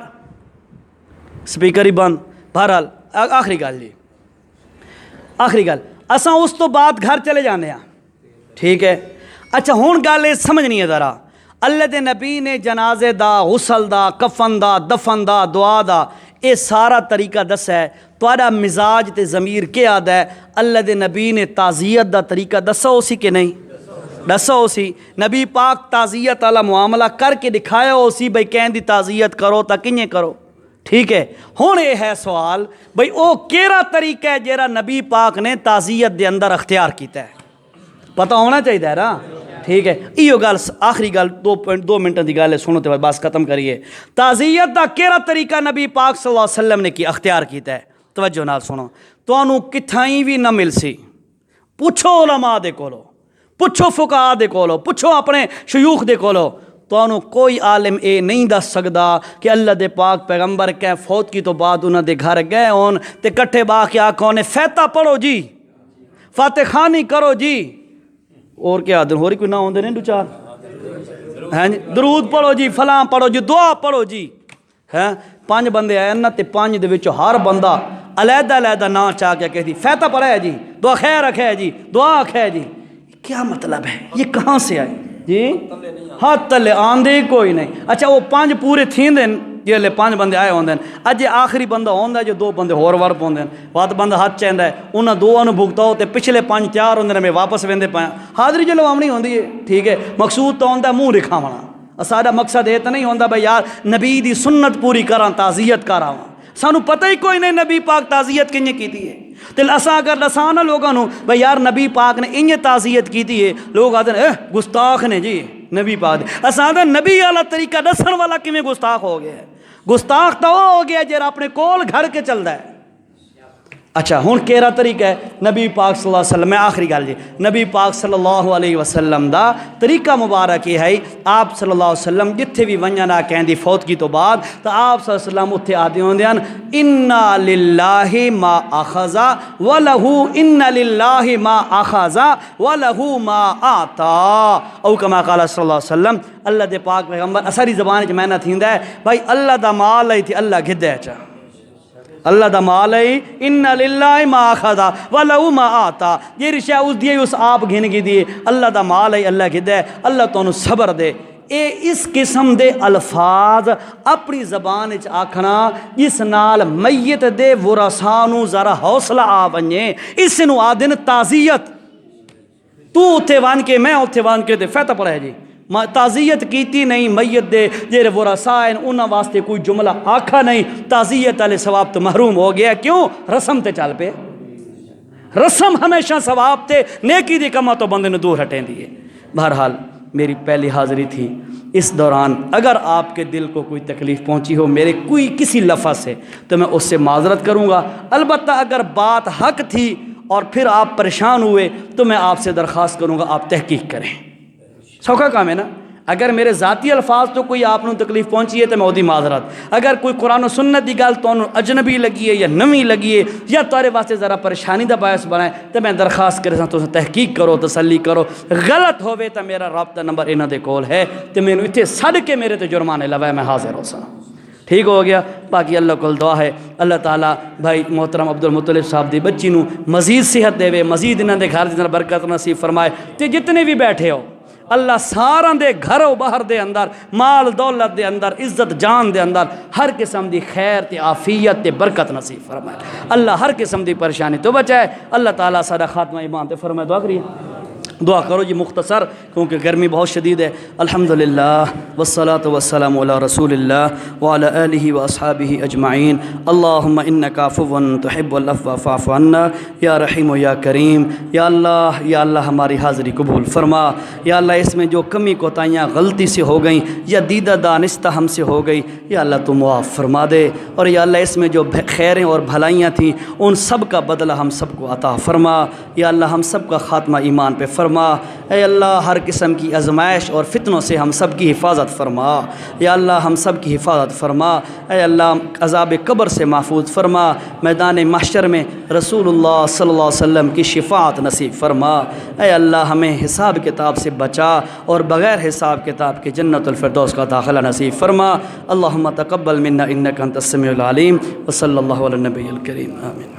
سپیکر ہی بند بہرحال آخری گل جی آخری گل اساں اس تو بعد گھر چلے جانے ہیں ٹھیک ہے اچھا ہون گل یہ سمجھنی ہے ذرا اللہ دے نبی نے جنازے دا غسل دا کفن دا دفن دا دعا دا یہ سارا طریقہ دسا ہے تہاڈا مزاج تے ضمیر کیا آدھا ہے اللہ دے نبی نے تعزیت دا طریقہ دسا ہو سی کہ نہیں دسا ہو سی نبی پاک تعزیت والا معاملہ کر کے دکھایا ہو سی بھئی کہیں دی تعزیت کرو تا کنیں کرو ٹھیک ہے ہون یہ ہے سوال بھئی او کیرا طریقہ ہے جیرا نبی پاک نے تعزیت دے اندر اختیار کیتا ہے پتہ ہونا چاہیے ہے نا ٹھیک ہے ایو گل آخری گل 2 منٹ دی گل ہے سنو تے بس ختم کریے تعزیت دا کیرا طریقہ نبی پاک صلی اللہ علیہ وسلم نے کی اختیار کیتا ہے توجہ نال سنو تو انہوں کتھائیں بھی نہ مل سی پوچھو علماء دے کولو پوچھو فقہاء دے کولو پوچھو اپنے شیوخ دے کولو تو انہوں کوئی عالم اے نہیں دس سکدا کہ اللہ دے پاک پیغمبر کہیں فوت کی تو بعد انہوں دے گھر گئے ہون تے کٹھے با کے آکھوں نے فیتہ پڑھو جی فاتح خانی کرو جی اور کیا دن ہو رہی کوئی نہ ہوندے نہیں دو چار درود پڑھو جی فلاں پڑھو جی دعا پڑھو جی 5 بندے آئے نا تے 5 دے وچوں ہر بندہ علیحدہ علیحدہ نا چاہ کے کہتی فیتہ پڑھا ہے جی دعا خیر رکھا ہے جی دعا رکھا ہے جی کیا مطلب ہے یہ کہاں سے آئے جی ہاتھ تلے آندے کوئی نہیں اچھا وہ 5 پورے تھین دیں جی لے 5 بندے آئے ہوندے ہیں اج آخری بندہ ہوندا ہے جو 2 بندے ہور ور پوندے ہیں وات بندہ ہاتھ چاہندا ہے انہاں دوواں نوں بھگتاؤ تے پچھلے 5 تیار ہوندے نے میں واپس ویندے پایا حاضری جو لوامنی ہوندی ہے ٹھیک ہے مقصود تو ہوندا ہے منہ دکھاونا ساڈا مقصد یہ تو نہیں ہوندا بھئی یار نبی دی سنت پوری کراں تعزیت کراواں سانو پتہ ہی کوئی نہیں نبی پاک تعزیت کنجے کیتی ہے تل اساں اگر دسانا لوگاں نوں بھئی یار نبی پاک نے انج تعزیت کیتی ہے لوگ آدھے گستاخ نے جی نبی پاک اساں دا نبی والا طریقہ دسن والا کیویں گستاخ ہو گیا ہے گستاخ تو وہ ہو گیا جیرا اپنے کول گھر کے چل رہا ہے اچھا ہون کیرا طریقہ ہے نبی پاک صلی اللہ علیہ وسلم میں آخری گل جی نبی پاک صلی اللہ علیہ وسلم دا طریقہ مبارک یہ ہے آپ صلی اللہ علیہ وسلم جتھے بھی ونجنا کہیں دی فوت کی تو بعد تو آپ صلی اللہ علیہ وسلم اتھے آدھے ہوں دیان اِنَّا لِلَّهِ مَا أَخَذَ وَلَهُ اِنَّ لِلَّهِ مَا أَخَذَ وَلَهُ مَا آتَا او کما قال صلی اللہ علیہ وسلم اللہ دے پاک پیغمبر اساری زبان چ محنت تھیندا ہے بھائی اللہ دا مال ہے تھی اللہ گھدے چا اللہ دا مال ہے ان للہ ما اخذا ولہو ما آتا یہ رشاہ اس دیئے اس آپ گھن گی دیئے اللہ دا مال ہے اللہ گھدے اللہ تو انہوں صبر دے اے اس قسم دے الفاظ اپنی زبان اچ آکھنا اس نال میت دے ورثانو ذرا حوصلہ آ ونجے اس نو آدن تعزیت تو اتھے وان کے میں اتھے وان کے دے فیتہ پڑھا ہے جی تعزیت کیتی نہیں میت دے جڑے ورثاء ہیں انہاں واسطے کوئی جملہ آکھا نہیں، تعزیت والے ثواب تو محروم ہو گیا، کیوں؟ رسم تے چل پے، رسم ہمیشہ ثواب تے نیکی دی کما تو بندے نے دور ہٹیں دیے۔ بہرحال میری پہلی حاضری تھی، اس دوران اگر آپ کے دل کو کوئی تکلیف پہنچی ہو میرے کوئی کسی لفظ سے تو میں اس سے معذرت کروں گا، البتہ اگر بات حق تھی اور پھر آپ پریشان ہوئے تو میں آپ سے درخواست کروں گا آپ تحقیق کریں۔ سوکھا کام ہے نا، اگر میرے ذاتی الفاظ تو کوئی آپ نے تکلیف پہنچی ہے تو میں وہ دی معذرت، اگر کوئی قرآن و سنت دی گل تو اجنبی لگی ہے یا نویں لگی ہے یا تارے واسطے ذرا پریشانی دا باعث بنائے تو میں درخواست کرے تو تحقیق کرو، تسلی کرو، غلط ہوئے تو میرا رابطہ نمبر انہاں دے کول ہے تو میں اتنے سڑ کے میرے تے جرمانے لوائے میں حاضر ہو سا۔ ٹھیک ہو گیا؟ باقی اللہ کو دعا ہے اللہ تعالیٰ بھائی محترم عبد المطلب صاحب دی بچی نو مزید صحت دے، مزید انہاں دے گھر دی برکت نصیب فرمائے، تے جتنے بھی بیٹھے ہو اللہ ساراں دے گھر و باہر دے اندر، مال دولت دے اندر، عزت جان دے اندر ہر قسم دی خیر تے عافیت تے برکت نصیب فرمائے، اللہ ہر قسم دی پریشانی تو بچائے، اللہ تعالیٰ سارا خاتمہ ایمان تے فرمائے۔ دعا کریے، دعا کرو جی مختصر کیونکہ گرمی بہت شدید ہے۔ الحمدللہ والصلاة والسلام علی رسول اللہ وعلی آلہ واصحابہ اجمعین۔ اللہم انکا عفو تحب العفو فاعف عنا یا رحیم و یا کریم۔ یا اللہ ہماری حاضری قبول فرما، یا اللہ اس میں جو کمی کوتاہیاں غلطی سے ہو گئیں یا دیدہ دانستہ ہم سے ہو گئی یا اللہ تو معاف فرما دے، اور یا اللہ اس میں جو خیریں اور بھلائیاں تھیں ان سب کا بدلہ ہم سب کو عطا فرما، یا اللہ ہم سب کا خاتمہ ایمان پہ فرما۔ اے اللہ ہر قسم کی آزمائش اور فتنوں سے ہم سب کی حفاظت فرما، یا اللہ ہم سب کی حفاظت فرما، اے اللہ عذاب قبر سے محفوظ فرما، میدان محشر میں رسول اللہ صلی اللہ علیہ وسلم کی شفاعت نصیب فرما، اے اللہ ہمیں حساب کتاب سے بچا اور بغیر حساب کتاب کے جنت الفردوس کا داخلہ نصیب فرما۔ اللہم تقبل منا انک انت السمیع العلیم وصلی اللہ علی النبی الکریم، آمین۔